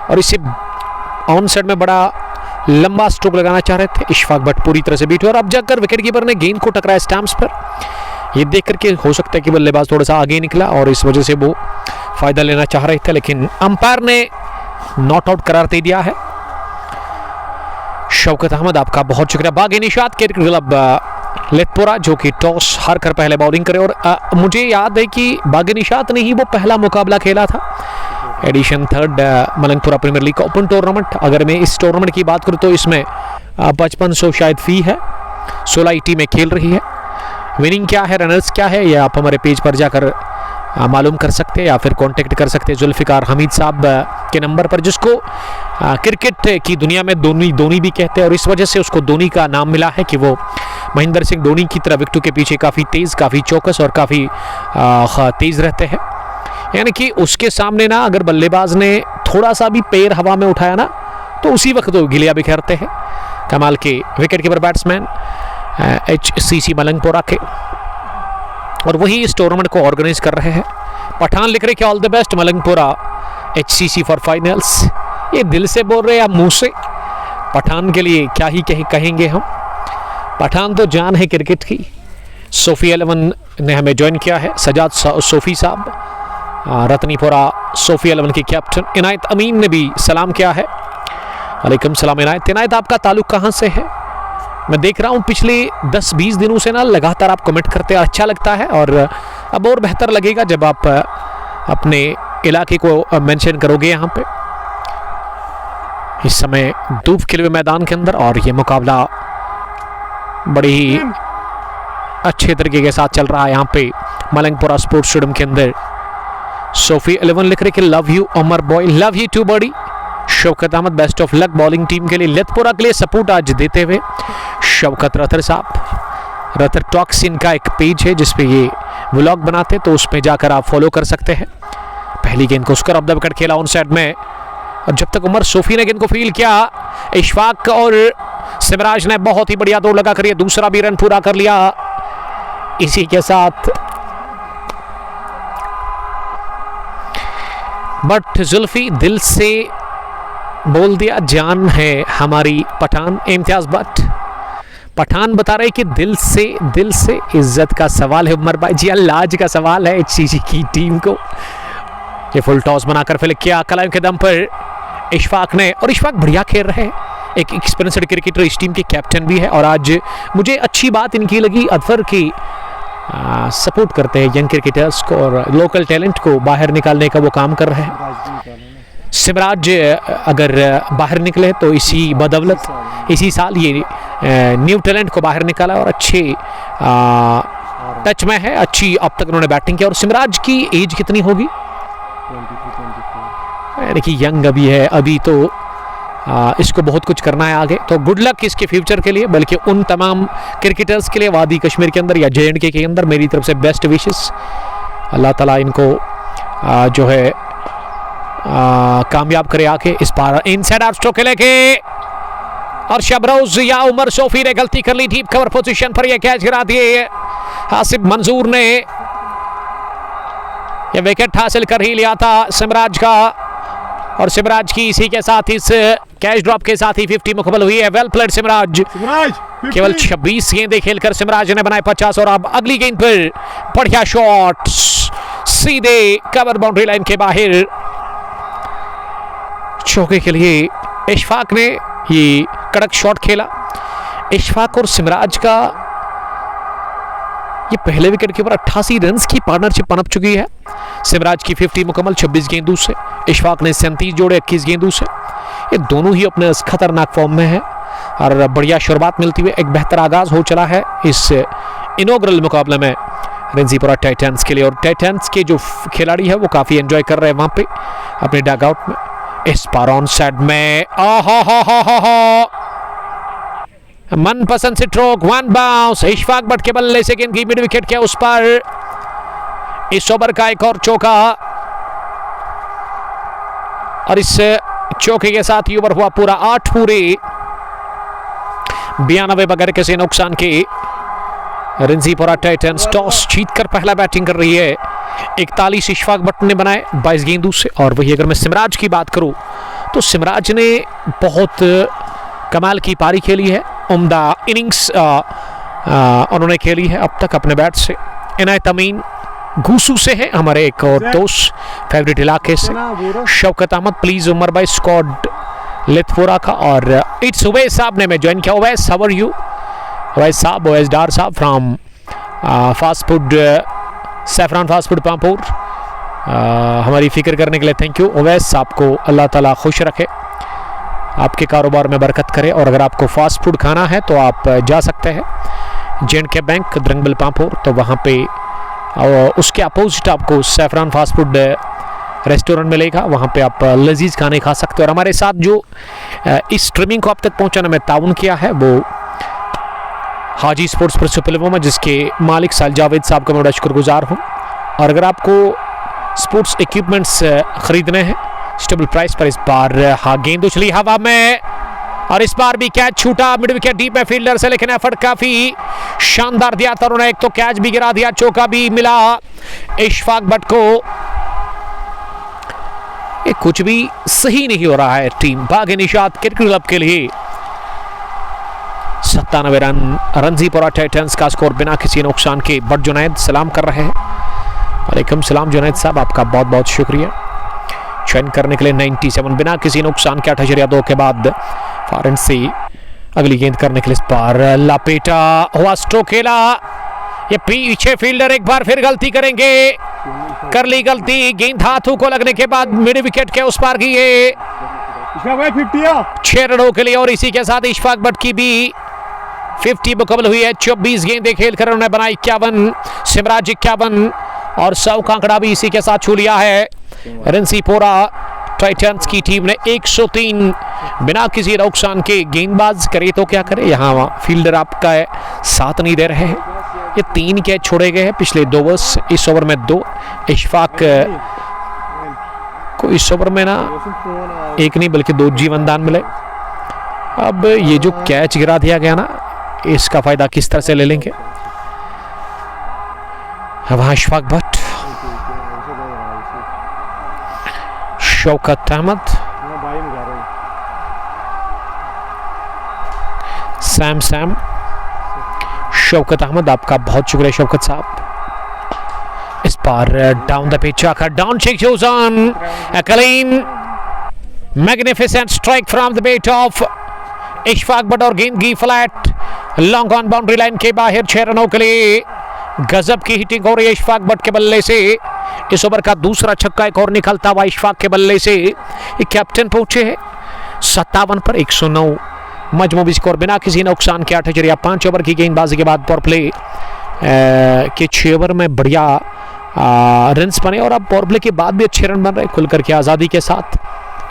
और इसे ऑन साइड में बड़ा लंबा स्ट्रोक लगाना चाह रहे थे। इशफाक बट पूरी तरह से बीट हुआ और अब जाकर विकेट कीपर ने गेंद को टकराया स्टैम्प्स पर। ये देख करके हो सकता है कि बल्लेबाज थोड़ा सा आगे निकला और इस वजह से वो फायदा लेना चाह रहे थे, लेकिन अंपायर ने नॉट आउट करार दे दिया है। शौकत अहमद आपका बहुत शुक्रिया। बागी निशात क्रिकेट क्लब लेथपुरा जो कि टॉस हार कर पहले बॉलिंग करे, और मुझे याद है कि बागी निशात ने ही वो पहला मुकाबला खेला था edition 3rd Malangpura premiere league open tournament. अगर मैं इस टूर्नामेंट की बात करूं तो इसमें 5500 शायद फी है। 16 टीमें खेल रही है। विनिंग क्या है, रनर्स क्या है, ये आप हमारे पेज पर जाकर मालूम कर सकते हैं या फिर कांटेक्ट कर सकते हैं जुल्फिकार हमीद साहब के नंबर पर, जिसको क्रिकेट की दुनिया में धोनी भी कहते हैं और इस वजह से उसको धोनी का नाम मिला है कि वो महेंद्र सिंह धोनी की तरह विकेटों के पीछे काफ़ी तेज़, काफ़ी चौकस और काफ़ी तेज़ रहते हैं। यानी कि उसके सामने ना अगर बल्लेबाज ने थोड़ा सा भी पैर हवा में उठाया ना तो उसी वक्त वो गिलिया बिखेरते हैं। कमाल के विकेट कीपर बैट्समैन HCC मलंगपुरा के, और वही इस टूर्नामेंट को ऑर्गेनाइज कर रहे हैं। पठान लिख रहे कि all the best Malangpura HCC for finals. ये दिल से बोल रहे हैं या मुंह से? पठान के लिए क्या ही कहेंगे हम, पठान तो जान है क्रिकेट की। सोफी 11 ने हमें ज्वाइन किया है, सजाद सोफी साहब, रतनीपुरा सोफी 11 के कैप्टन। इनायत अमीन ने भी सलाम किया है। वालेकुम सलाम इनायत। इनायत आपका ताल्लुक कहाँ से है? मैं देख रहा हूँ पिछले 10-20 दिनों से ना लगातार आप कमेंट करते हैं, अच्छा लगता है और अब और बेहतर लगेगा जब आप अपने इलाके को मेंशन करोगे यहाँ पे। इस समय धूप खिले हुए मैदान के अंदर और ये मुकाबला बड़ी ही अच्छे तरीके के साथ चल रहा है यहाँ पे मलंगपुरा स्पोर्ट्स स्टेडियम के अंदर। सोफी 11 लिख रहे कि love you Amar boy, love you too buddy. Shaukat Ahmed best of luck bowling team के लिए। लेथपुरा के लिए सपोर्ट आज देते हुए शौकत रथर साहब। रथर टॉक्स इनका एक पेज है जिसपे ये व्लॉग बनाते, तो उसमें जाकर आप फॉलो कर सकते हैं। पहली गेंद को स्क्वायर ऑफ द विकेट खेला ऑन साइड में, और जब तक उमर सोफी ने गेंद को फील्ड किया, इशफाक और सिमराज ने बहुत ही बढ़िया दौड़ लगा कर दूसरा भी रन पूरा कर लिया। इसी के साथ बट जुल्फी दिल से बोल दिया, जान है हमारी पठान। इम्तियाज बट पठान बता रहे कि दिल से इज्जत का सवाल है उमर भाई जी, लाज का सवाल है HCC की टीम को। ये फुल टॉस बनाकर फिर किया कलाम के दम पर इशफाक ने, और इशफाक बढ़िया खेल रहे हैं, एक एक्सपीरियंस्ड क्रिकेटर, इस टीम के कैप्टन भी है। और आज मुझे अच्छी बात इनकी लगी अदफर की सपोर्ट करते हैं यंग क्रिकेटर्स को और लोकल टैलेंट को बाहर निकालने का वो काम कर रहे हैं। सिमराज अगर बाहर निकले तो इसी बदौलत इसी साल ये न्यू टैलेंट को बाहर निकाला और अच्छे टच में है, अच्छी अब तक उन्होंने बैटिंग की। और सिमराज की एज कितनी होगी? 23-24 यानी कि यंग अभी है, अभी तो इसको बहुत कुछ करना है आगे। तो गुड लक इसके फ्यूचर के लिए, बल्कि उन तमाम क्रिकेटर्स के लिए वादी कश्मीर के अंदर या JNK के अंदर मेरी तरफ से बेस्ट विशेस। अल्लाह ताला इनको जो है कामयाब करे आके। इस बार इनसाइड आउट स्ट्रोक लेके और शबरोज या उमर सोफी ने गलती कर ली, डीप कवर पोजीशन पर यह कैच गिरा दिए। हासिब मंजूर ने यह विकेट हासिल कर ही लिया था सिमराज का, और सिमराज की इसी के साथ इस कैच ड्रॉप के साथ ही 50 मुकम्मल हुई है। Well played Simraj. केवल 26 गेंदें खेलकर सिमराज ने बनाए 50, और अब अगली गेंद पर बढ़िया शॉट सीधे कवर बाउंड्री लाइन के बाहर। चौके के लिए इशफाक ने ये कड़क शॉट खेला। इशफाक और सिमराज का ये पहले विकेट के ऊपर 88 रन्स की पार्टनरशिप पनप चुकी है। सिमराज की 50 मुकम्मल 26 गेंदों से, इशफाक ने 37 जोड़े 21 गेंदों से। ये दोनों ही अपने खतरनाक फॉर्म में है और बढ़िया शुरुआत मिलती हुई एक बेहतर आगाज हो चला है इस इनॉग्रल मुकाबले में रिंजीपुरा टाइटंस के लिए। और टाइटंस के जो खिलाड़ी है वो काफी एंजॉय कर रहे हैं वहां पे अपने डगआउट में। इस बार ऑन साइड में मनपसंद से stroke, one bounce. Ishfaq Bhatt के बल्ले से गेंद की मिड विकेट के उस पर। इस ओवर का एक और चौका, और इस चौके के साथ ही ओवर हुआ पूरा 8 पूरे 92 बगैर किसी नुकसान के। रिंजीपुरा टाइटंस टॉस जीतकर पहला बैटिंग कर रही है। 41 इशफाक भट्ट ने बनाए 22 गेंदों से। और वही अगर मैं सिमराज की बात करूं तो सिमराज ने बहुत कमाल की पारी खेली है, उम्दा इनिंग्स उन्होंने खेली है अब तक अपने बैट से। इनायत अमीन घूसू से है हमारे एक और दोस्त फेवरेट इलाके से। शौकत अहमद प्लीज उमर भाई स्क्वाड लिथपुरा का। और इट्स उवैस साहब ने मैं ज्वाइन किया। Uwais how are you? Uwais साहब, उवैस डार साहब from fast food saffron fast food Pampore, हमारी फिक्र करने के लिए थैंक यू। उवैस साहब को अल्लाह ताला खुश रखे, आपके कारोबार में बरकत करे। और अगर आपको फास्ट फूड खाना है तो आप जा सकते हैं JNK बैंक द्रंगबल पामपुर, तो वहाँ पे उसके अपोजिट आपको सैफरान फास्ट फूड रेस्टोरेंट मिलेगा, वहाँ पे आप लजीज खाने खा सकते हो। और हमारे साथ जो इस स्ट्रीमिंग को आप तक पहुँचाने में ताउन किया है वो हाजी स्पोर्ट्स प्रिंसिपल, जिसके मालिक साल जावेद साहब का मैं बड़ा शुक्रगुजार हूँ। और अगर आपको स्पोर्ट्स इक्विपमेंट्स खरीदने हैं स्टेबल प्राइस पर, इस बार गेंद उछली हवा में और इस बार भी कैच छूटा मिड विकेट डीप में फील्डर से, लेकिन एफर्ट काफी शानदार दिया था उन्होंने। एक तो कैच भी गिरा दिया, चौका भी मिला इशफाक भट्ट को। ये कुछ भी सही नहीं हो रहा है टीम बागे निशात क्रिकेट क्लब के लिए। 97 रन रंजीपुरा टाइटंस का स्कोर बिना किसी नुकसान के। बट जुनैद सलाम कर रहे हैं। वालेकुम सलाम जुनैद साहब, आपका बहुत बहुत शुक्रिया ज्वाइन करने के लिए। 97 बिना किसी नुकसान के 8.2 के बाद फॉरन से अगली गेंद करने के लिए इस बार लपेटा हुआ स्ट्रोक खेला। ये पीछे फील्डर एक बार फिर गलती करेंगे, कर ली गलती। गेंद हाथों को लगने के बाद मिड विकेट के उस पार गई है 6 रनों के लिए। और इसी के साथ इशफाक भट्ट की भी 50 मुकम्मल हुई है। 24 गेंदें खेलकर उन्होंने बनाई 51, सिमराज 51 और 100 का आंकड़ा भी इसी के साथ छू लिया है। रिंजीपुरा टाइटंस की टीम ने 103 बिना किसी नुकसान के। गेंदबाज करे तो क्या करे, यहाँ फील्डर आपका साथ नहीं दे रहे हैं। ये 3 कैच छोड़े गए हैं पिछले 2 ओवर्स, इस ओवर में 2। इशफाक को इस ओवर में ना 1 नहीं बल्कि 2 जीवनदान मिले। अब ये जो कैच गिरा दिया गया ना, इसका फायदा किस तरह से ले लेंगे। वहां इशफाक भट्ट, शौकत अहमद, सैम शौकत अहमद, आपका बहुत शुक्रिया शौकत साहब। इस बार डाउन द पिच आकर down check shows on a clean magnificent strike from the bat of Ishfaq Bhat और गेंद की flat long on boundary line के बाहर 6 रनों के लिए। गजब की हिटिंग हो रही है इशफाक भट्ट के बल्ले से। इस ओवर का दूसरा छक्का एक और निकलता हुआ इशफाक के बल्ले से कैप्टन पहुंचे हैं 57 पर 109 मजमूई स्कोर बिना किसी नुकसान के 8.5 ओवर की गेंदबाजी के बाद पावर प्ले के 6 ओवर में बढ़िया रन्स बने और अब पावर प्ले के बाद भी अच्छे रन बन रहे खुल करके आज़ादी के साथ।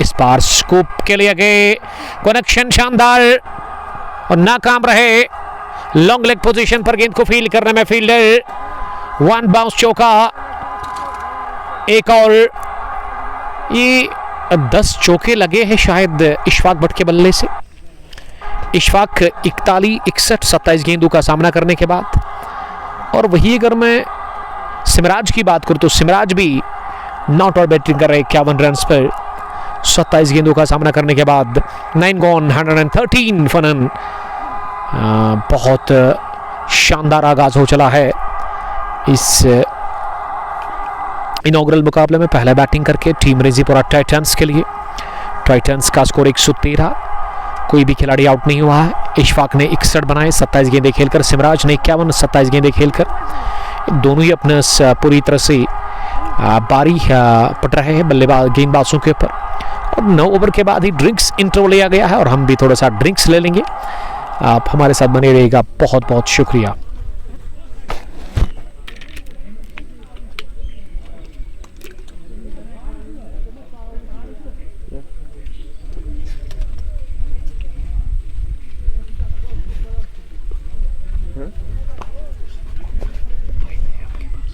इस बार स्कूप के लिए गए, कनेक्शन शानदार और नाकाम रहे। लॉन्ग लेग पोजीशन पर गेंद को फील्ड करने में फील्डर, वन बाउंस चौका। एक और ये 10 चौके लगे हैं शायद इशफाक भट्ट के बल्ले से। इशफाक 41, 61, 27 गेंदों का सामना करने के बाद। और वही अगर मैं सिमराज की बात करूं तो सिमराज भी नॉट आउट बैटिंग कर रहे 51 रन पर 27 गेंदों का सामना करने के बाद। 9 गॉन 113 फन। बहुत शानदार आगाज हो चला है इस इनॉग्रल मुकाबले में। पहले बैटिंग करके टीम रेजीपुरा टाइटंस के लिए। टाइटंस का स्कोर 113, कोई भी खिलाड़ी आउट नहीं हुआ है। इशफाक ने 61 बनाए 27 गेंदें खेलकर, सिमराज ने 51 27 गेंदें खेलकर। दोनों ही अपने पूरी तरह से बारी पट रहे हैं बल्लेबाज गेंदबाजों के ऊपर। और 9 ओवर के बाद ही ड्रिंक्स इंट्रो लिया गया है और हम भी थोड़ा सा ड्रिंक्स ले लेंगे। आप हमारे साथ बने रहिएगा, बहुत बहुत शुक्रिया।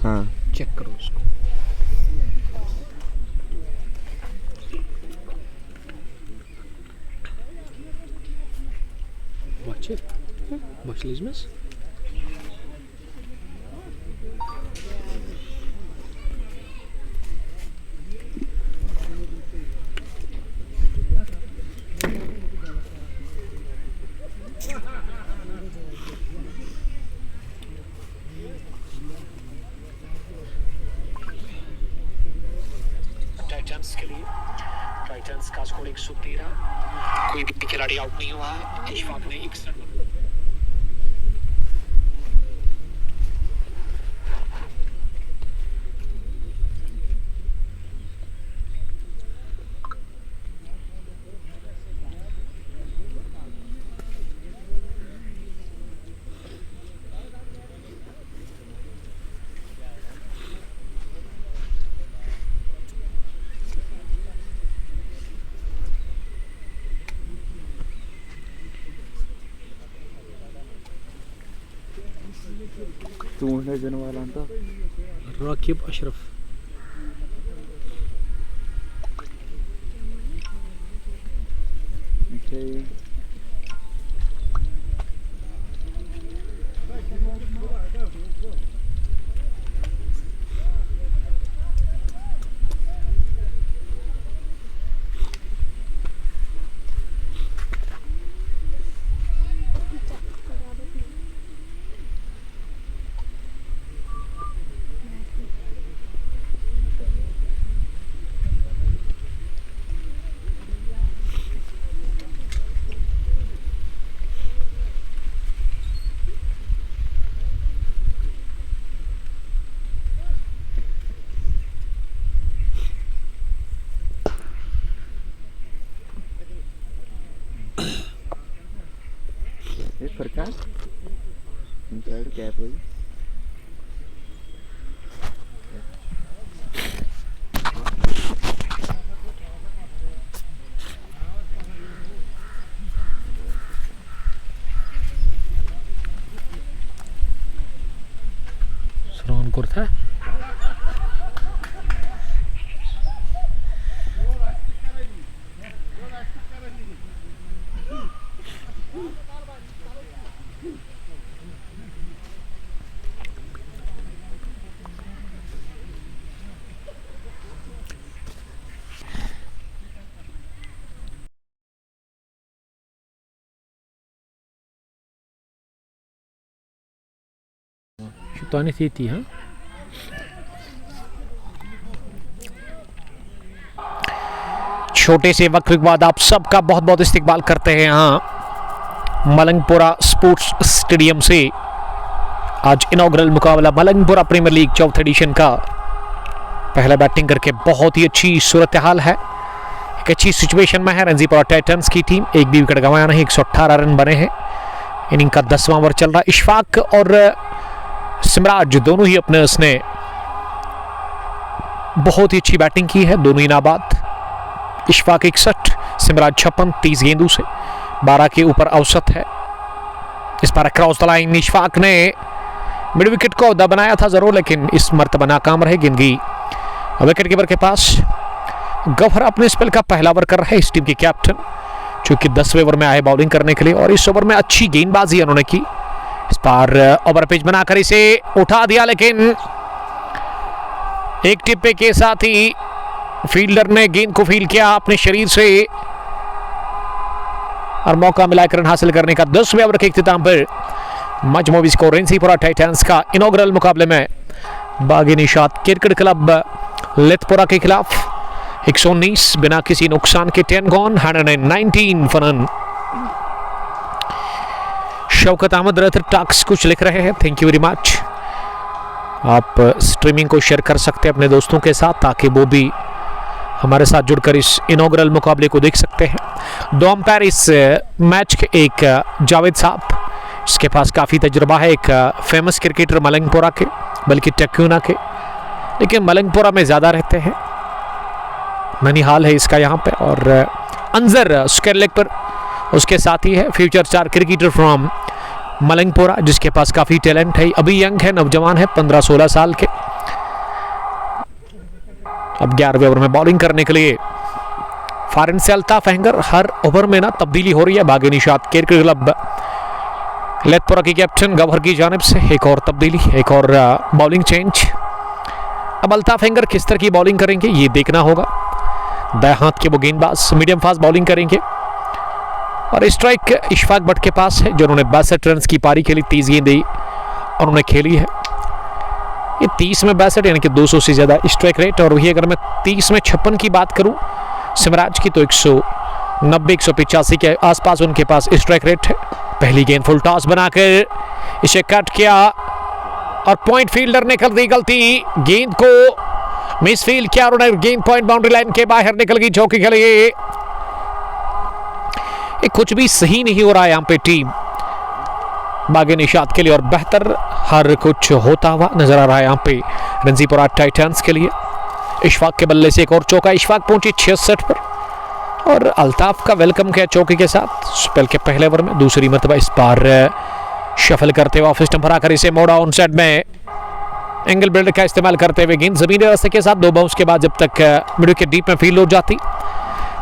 हाँ चेक करो उसको। Watch it. Watch Lismus. Titans के लिए, टाइटंस का स्कोर 113, कोई भी खिलाड़ी आउट नहीं हुआ है। इशफाक ने 61 तूने जनवाला था राकिब अशरफ। प्रकाश कैप हुई श्रवण करता है। शुतानी थी हाँ। छोटे से वक्त के बाद आप सबका बहुत बहुत इस्तकबाल करते हैं यहाँ मलंगपुरा स्पोर्ट्स स्टेडियम से। आज इनॉग्रल मुकाबला मलंगपुरा प्रीमियर लीग 4th एडिशन का पहले बैटिंग करके बहुत ही अच्छी सूरत हाल है, एक अच्छी सिचुएशन में है रणजीपुरा टाइटंस की टीम। एक भी विकेट गंवाया नहीं, 118 रन बने हैं। इनिंग का 10वां ओवर चल रहा है। इशफाक और सिमराज दोनों ही अपने उसने बहुत ही अच्छी बैटिंग की है, दोनों ही नाबाद। इशफाक 61, सिमराज 56, 30 गेंदों से 12 के ऊपर औसत है। इस बार क्रॉस द लाइन इशफाक ने मिड विकेट को बनाया था जरूर, लेकिन इस मर्तबा नाकाम रहे। गेंदगी विकेट कीपर के पास। गौहर अपने स्पेल का पहला ओवर कर रहे हैं, इस टीम के कैप्टन, चूंकि 10वें ओवर में आए बॉलिंग करने के लिए, और इस ओवर में अच्छी गेंदबाजी उन्होंने की। इस बार ओवर पिच बनाकर इसे उठा दिया, लेकिन एक टिप्पे के साथ ही फील्डर ने गेंद को फील किया अपने शरीर से और मौका मिला रन हासिल करने का। 10वें ओवर के इख्तिताम पर मजमूवी स्कोर रणजीपुरा टाइटंस का इनॉग्रल मुकाबले में बागी निशात क्रिकेट क्लब लेथपुरा के खिलाफ 119 बिना किसी नुकसान के 10 गॉन 119 फन। शौकत अहमद रथ टाक्स कुछ लिख रहे हैं, थैंक यू वेरी मच। आप स्ट्रीमिंग को शेयर कर सकते हैं अपने दोस्तों के साथ, ताकि वो भी हमारे साथ जुड़कर इस इनॉग्रल मुकाबले को देख सकते हैं। दो अंपायर इस मैच के, एक जावेद साहब, इसके पास काफ़ी तजुर्बा है, एक फेमस क्रिकेटर मलंगपुरा के, बल्कि टक्यूना के, लेकिन मलंगपुरा में ज़्यादा रहते हैं, ननिहाल है इसका यहाँ पे। और अंजर स्क्वायर लेग पर उसके साथ ही है फ्यूचर स्टार क्रिकेटर फ्रॉम मलंगपुरा, जिसके पास काफ़ी टैलेंट है, अभी यंग है, नौजवान है, 15-16 साल के। अब 11वें ओवर में बॉलिंग करने के लिए फॉरन से अल्ताफ अहंगर। हर ओवर में ना तब्दीली हो रही है बागी निशात क्रिकेट क्लब लेथपुरा की कैप्टन गौहर की जानिब से। एक और तब्दीली, एक और बॉलिंग चेंज। अब अल्ताफ अहंगर किस तरह की बॉलिंग करेंगे ये देखना होगा। दाएं हाथ के वो गेंदबाज मीडियम फास्ट बॉलिंग करेंगे, और स्ट्राइक इशफाक भट्ट के पास है, जिन्होंने 62 रन की पारी खेली, 30 गेंदें उन्होंने खेली है। ये 30 में 62 यानी कि 200 से ज़्यादा स्ट्राइक रेट। और वही अगर मैं 30 में 56 की बात करूं सिमराज की, तो 190-185 के आसपास उनके पास स्ट्राइक रेट है। पहली गेंद फुल टॉस बनाकर इसे कट किया और पॉइंट फील्डर ने कर दी गलती, गेंद को मिस फील्ड किया और उन्हें गेंद पॉइंट बाउंड्री लाइन के बाहर निकल गई चौके के लिए। कुछ भी सही नहीं हो रहा है यहाँ पे टीम बागी निशात के लिए, और बेहतर हर कुछ होता हुआ नजर आ रहा है यहाँ पे रणजीपुरा टाइटंस के लिए। इशफाक के बल्ले से एक और चौका, इशफाक पहुंचे 66 पर, और अल्ताफ का वेलकम किया चौके के साथ स्पेल के पहले ओवर में। दूसरी मरतबा इस बार शफल करते हुए ऑफ स्टंप हराकर इसे मोड़ा ऑन साइड में एंगल बिल्डर का इस्तेमाल करते हुए गेंद जमीनी रास्ते के साथ 2 बाउंस के बाद जब तक मिड विकेट डीप में फील्ड हो जाती,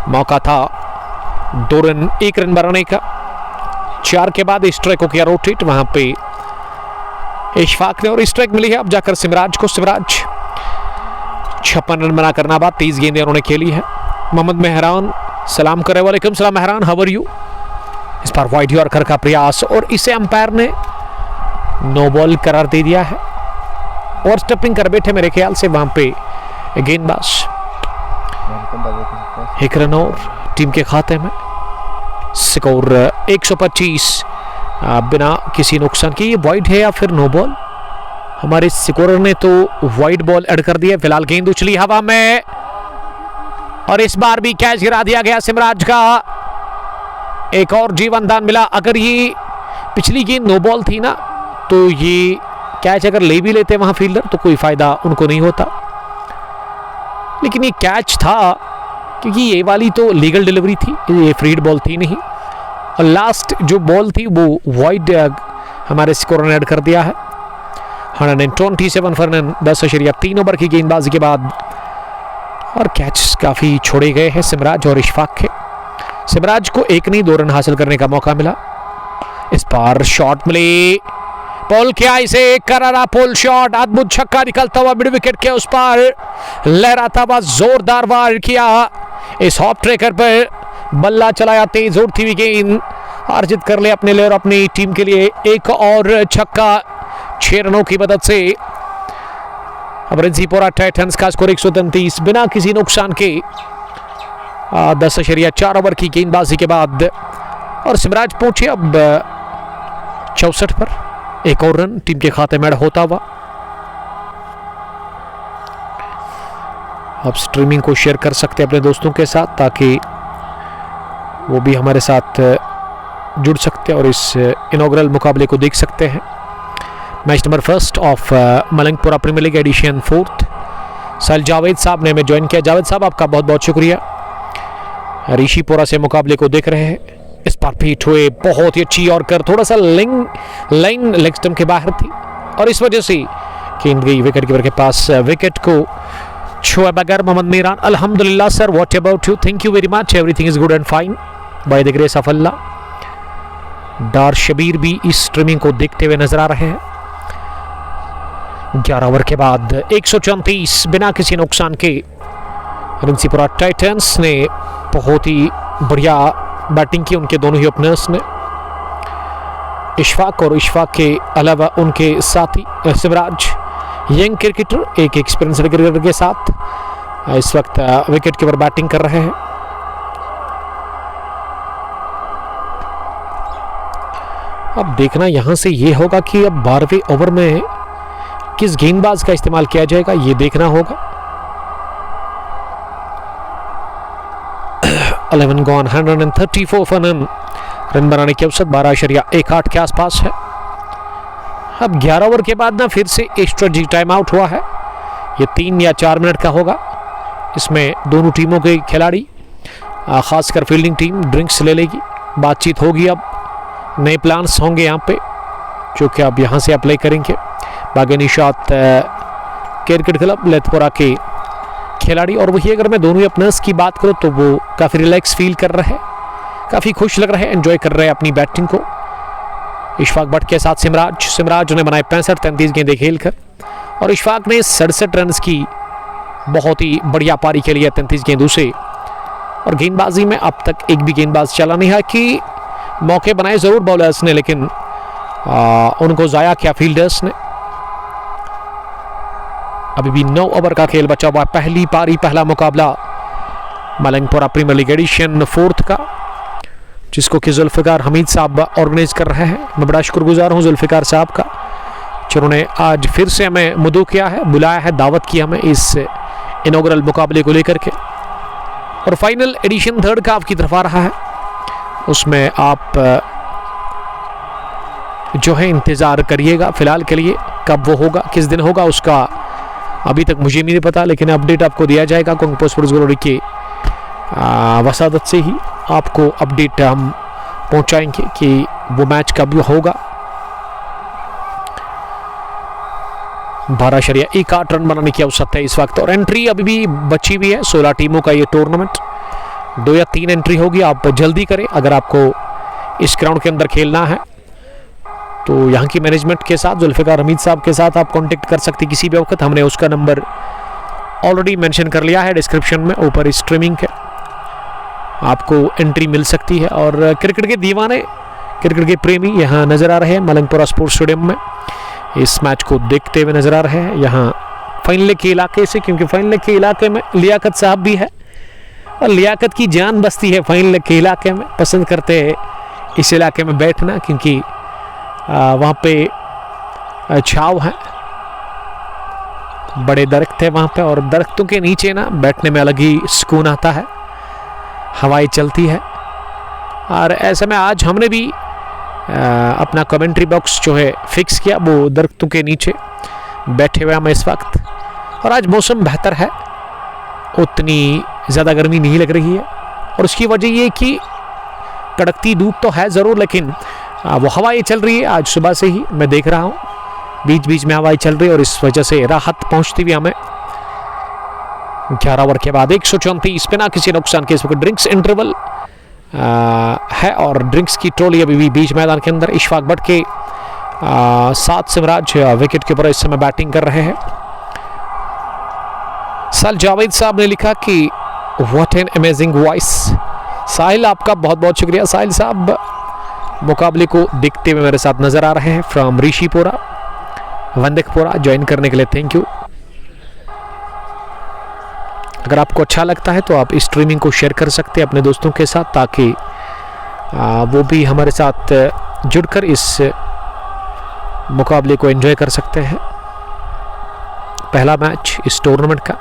मौका था 2 रन 1 रन बनाने का। 4 के बाद स्ट्राइक को किया रोटेट वहां पे इशफाक ने, और स्ट्राइक मिली है अब जाकर सिमराज को। सिमराज 56 रन बना करना बाद 30 गेंदें उन्होंने खेली है। मोहम्मद मेहरान सलाम करे, वालेकुम सलाम मेहरान, हाउ आर यू। इस बार वाइड यॉर्कर का प्रयास, और इसे अंपायर ने नो बॉल करार दे दिया है, और स्टेपिंग कर बैठे मेरे ख्याल से वहां पे गेंदबाज। 1 रन और टीम के खाते में, स्कोर 125 बिना किसी नुकसान के। ये वाइड है या फिर नो बॉल, हमारे स्कोरर ने तो वाइड बॉल ऐड कर दिया। फिलहाल गेंद उछली हवा में, और इस बार भी कैच गिरा दिया गया सिमराज का। एक और जीवन दान मिला। अगर ये पिछली गेंद नो बॉल थी ना, तो ये कैच अगर ले भी लेते वहां फील्डर तो कोई फायदा उनको नहीं होता, लेकिन ये कैच था क्योंकि ये वाली तो लीगल डिलीवरी थी, ये फ्रीड बॉल थी नहीं, और लास्ट जो बॉल थी वो वाइड हमारे स्कोर ने ऐड कर दिया है। 127 फॉर 10.3 ओवर की गेंदबाजी के बाद, और कैच काफ़ी छोड़े गए हैं सिमराज और इशफाक के। सिमराज को 1 नहीं 2 रन हासिल करने का मौका मिला। इस बार शॉट मिले, पोल किया इसे, करारा पोल शॉट, अद्भुत छक्का निकलता हुआ मिड विकेट के उस पार लहराता हुआ जोरदार वार किया। इस हॉप ट्रेकर पर बल्ला चलाया, तेज उड़ती हुई गेंद अर्जित कर ले अपने लिए और अपनी टीम के लिए एक और छक्का 6 रनों की मदद से। अब रणजीपुरा टाइटंस का स्कोर 133 बिना किसी नुकसान के 10.4 ओवर की गेंदबाजी के बाद, और सिमराज पहुंचे अब 64 पर। एक और रन टीम के खाते में ऐड होता हुआ। आप स्ट्रीमिंग को शेयर कर सकते हैं अपने दोस्तों के साथ, ताकि वो भी हमारे साथ जुड़ सकते हैं और इस इनॉग्रल मुकाबले को देख सकते हैं। Match number first of Malangpura premiere league edition 4th। Sahil Javed साहब ने हमें ज्वाइन किया। जावेद साहब आपका बहुत बहुत शुक्रिया। ऋषिपुरा से मुकाबले को देख रहे हैं। इस बार पीठ हुए बहुत ही अच्छी और कर थोड़ा सा लाइन लेग स्टंप के बाहर थी और इस वजह से गेंद गई विकेट कीपर के पास। विकेट को छुए बगैर मोहम्मद मीरान। अल्हम्दुलिल्लाह sir, what about you? Thank you very much, everything is good and fine by the grace of Allah. Dar Shabir भी इस स्ट्रीमिंग को देखते हुए नजर आ रहे हैं। 11 ओवर के बाद 134 बिना किसी नुकसान के रिंसीपुरा टाइटंस ने बहुत ही बढ़िया बैटिंग की। उनके दोनों ही ओपनर्स ने, इशफाक और इशफाक के अलावा उनके साथी सिमराज, यंग क्रिकेटर, एक एक्सपीरियंस क्रिकेटर के साथ इस वक्त विकेट कीपर बैटिंग कर रहे हैं। अब देखना यहां से ये होगा कि अब 12वें ओवर में किस गेंदबाज का इस्तेमाल किया जाएगा, ये देखना होगा। 11 गॉन, 134 फॉर रन। रन बनाने की औसत 12.18 के आसपास है। अब 11 ओवर के बाद ना फिर से एक्स्ट्रा टाइम आउट हुआ है। ये 3 या 4 मिनट का होगा। इसमें दोनों टीमों के खिलाड़ी, खासकर फील्डिंग टीम, ड्रिंक्स ले लेगी। बातचीत होगी। अब नए प्लान्स होंगे यहाँ पे, जो कि आप यहाँ से अप्लाई करेंगे। बागे निशात क्रिकेट क्लब लेथपुरा के खिलाड़ी, और वही अगर मैं दोनों अपनर्स की बात करूँ तो वो काफ़ी रिलैक्स फील कर रहे हैं, काफ़ी खुश लग रहे हैं, एंजॉय कर रहे हैं अपनी बैटिंग को। इशफाक भट्ट के साथ सिमराज ने बनाए 35-33 गेंदें खेलकर, और इशफाक ने 67 रन की बहुत ही बढ़िया पारी खेली है 33 गेंदों से। और गेंदबाजी में अब तक एक भी गेंदबाज चला नहीं है कि मौके बनाए ज़रूर बॉलर्स ने, लेकिन उनको ज़ाया किया फील्डर्स ने। अभी भी 9 ओवर का खेल बचा हुआ। पहली पारी, पहला मुकाबला मलंगपुरा प्रीमियर लीग एडिशन 4th का, जिसको कि जुल्फिकार हमीद साहब ऑर्गेनाइज कर रहे हैं। मैं बड़ा शुक्रगुजार हूँ जुल्फिकार साहब का, जिन्होंने आज फिर से हमें मदऊ किया है, बुलाया है, दावत की हमें इस इनॉग्रल मुकाबले को लेकर के। और फाइनल एडिशन 3rd का आपकी तरफ आ रहा है। उसमें आप जो है इंतज़ार करिएगा फिलहाल के लिए। कब वो होगा, किस दिन होगा, उसका अभी तक मुझे नहीं पता, लेकिन अपडेट आपको दिया जाएगा। कुंग स्पोर्ट्स ग्लोरी के वसादत से ही आपको अपडेट हम पहुंचाएंगे कि वो मैच कब होगा। 12.18 रन बनाने की औसत है इस वक्त, और एंट्री अभी भी बची हुई है। 16 टीमों का ये टूर्नामेंट, 2 या 3 एंट्री होगी। आप जल्दी करें अगर आपको इस ग्राउंड के अंदर खेलना है तो यहाँ की मैनेजमेंट के साथ, जुल्फिकार हमीद साहब के साथ आप कांटेक्ट कर सकते किसी भी वक्त। हमने उसका नंबर ऑलरेडी मेंशन कर लिया है डिस्क्रिप्शन में ऊपर। इस स्ट्रीमिंग के आपको एंट्री मिल सकती है। और क्रिकेट के दीवाने, क्रिकेट के प्रेमी यहाँ नज़र आ रहे हैं मलंगपुरा स्पोर्ट्स स्टेडियम में, इस मैच को देखते हुए नज़र आ रहे हैं यहाँ फाइनल के इलाके से, क्योंकि फाइनल के इलाके में लियाकत साहब भी है और लियाकत की जान बसती है फाइनल के इलाके में। पसंद करते हैं इस इलाके में बैठना, क्योंकि वहाँ पे छाव है, बड़े दरख्त है वहाँ पे, और दरख्तों के नीचे ना बैठने में अलग ही सुकून आता है, हवाएं चलती है। और ऐसे में आज हमने भी अपना कमेंट्री बॉक्स जो है फिक्स किया, वो दरख्तों के नीचे बैठे हुए हम इस वक्त। और आज मौसम बेहतर है, उतनी ज़्यादा गर्मी नहीं लग रही है, और उसकी वजह ये कि कड़कती धूप तो है ज़रूर, लेकिन वो हवाएं चल रही है। आज सुबह से ही मैं देख रहा हूँ बीच बीच में हवाएं चल रही है, और इस वजह से राहत पहुँचती हुई हमें। 11 ओवर के बाद 134 बिना किसी नुकसान के इस वक्त ड्रिंक्स इंटरवल है, और ड्रिंक्स की ट्रॉली अभी भी बीच मैदान के अंदर। इशफाक भट्ट के साथ सिमराज विकेट के ऊपर इस समय बैटिंग कर रहे हैं। साहिल जावेद साहब ने लिखा कि व्हाट एन अमेजिंग वॉइस। साहिल आपका बहुत बहुत शुक्रिया। साहिल साहब मुकाबले को देखते हुए मेरे साथ नजर आ रहे हैं फ्रॉम ऋषिपुरा वंदकपुरा, ज्वाइन करने के लिए थैंक यू। अगर आपको अच्छा लगता है तो आप इस स्ट्रीमिंग को शेयर कर सकते हैं अपने दोस्तों के साथ, ताकि वो भी हमारे साथ जुड़कर इस मुकाबले को एंजॉय कर सकते हैं। पहला मैच इस टूर्नामेंट का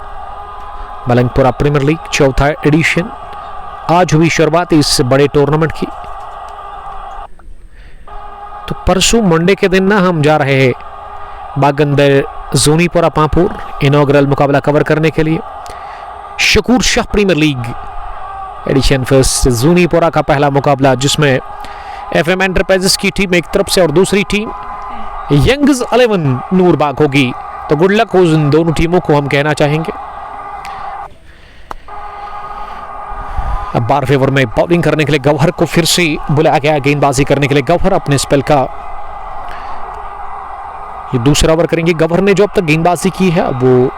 मलंगपुरा प्रीमियर लीग चौथा एडिशन आज हुई शुरुआत इस बड़े टूर्नामेंट की। तो परसों मंडे के दिन ना हम जा रहे हैं बागंदर जोनीपुरा पांपुर इनॉग्रल मुकाबला कवर करने के लिए। Shakoor Shah premier league edition first Jonipura का पहला मुकाबला, जिसमें एफएम एंटरप्राइजेस की टीम एक तरफ से और दूसरी टीम यंग्स 11 नूरबाग होगी। तो गुड लक हो इन दोनों टीमों को हम कहना चाहेंगे। अब बार फेवर में बॉलिंग करने के लिए गौहर को फिर से बुलाया गया, गेंदबाजी करने के लिए गौहर अपने स्पेल का ये दूसरा ओवर करेंगे। गौहर ने जो अब तक गेंदबाजी की है वो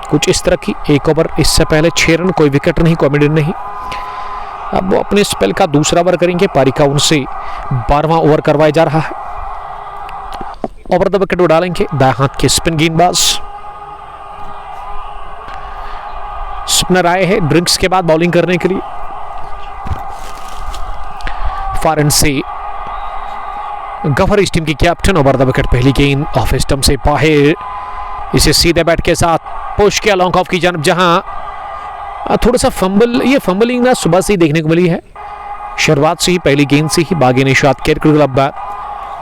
कुछ इस तरह की, एक ओवर इससे पहले 6 रन, कोई विकेट नहीं, कोई मिडन नहीं। अब वो अपने स्पेल का दूसरा ओवर करेंगे। पारी का उनसे 12वां ओवर करवाया जा रहा है। ओवर द विकेट वो डालेंगे दाएं हाथ के स्पिन गेंदबाज। स्पिनर आए हैं ड्रिंक्स के बाद बॉलिंग करने के लिए। फॉरन से गौहर इस टीम की कैप्टन। ओवर द विकेट पहली गेंद ऑफ स्टंप से बाहर, इसे सीधे बैट के साथ पुश किया लॉन्ग ऑफ की जानब, जहां थोड़ा सा फंबल, ये फंबलिंग ना सुबह से ही देखने को मिली है। शुरुआत से ही पहली गेंद से ही बागी निशात क्रिकेट क्लब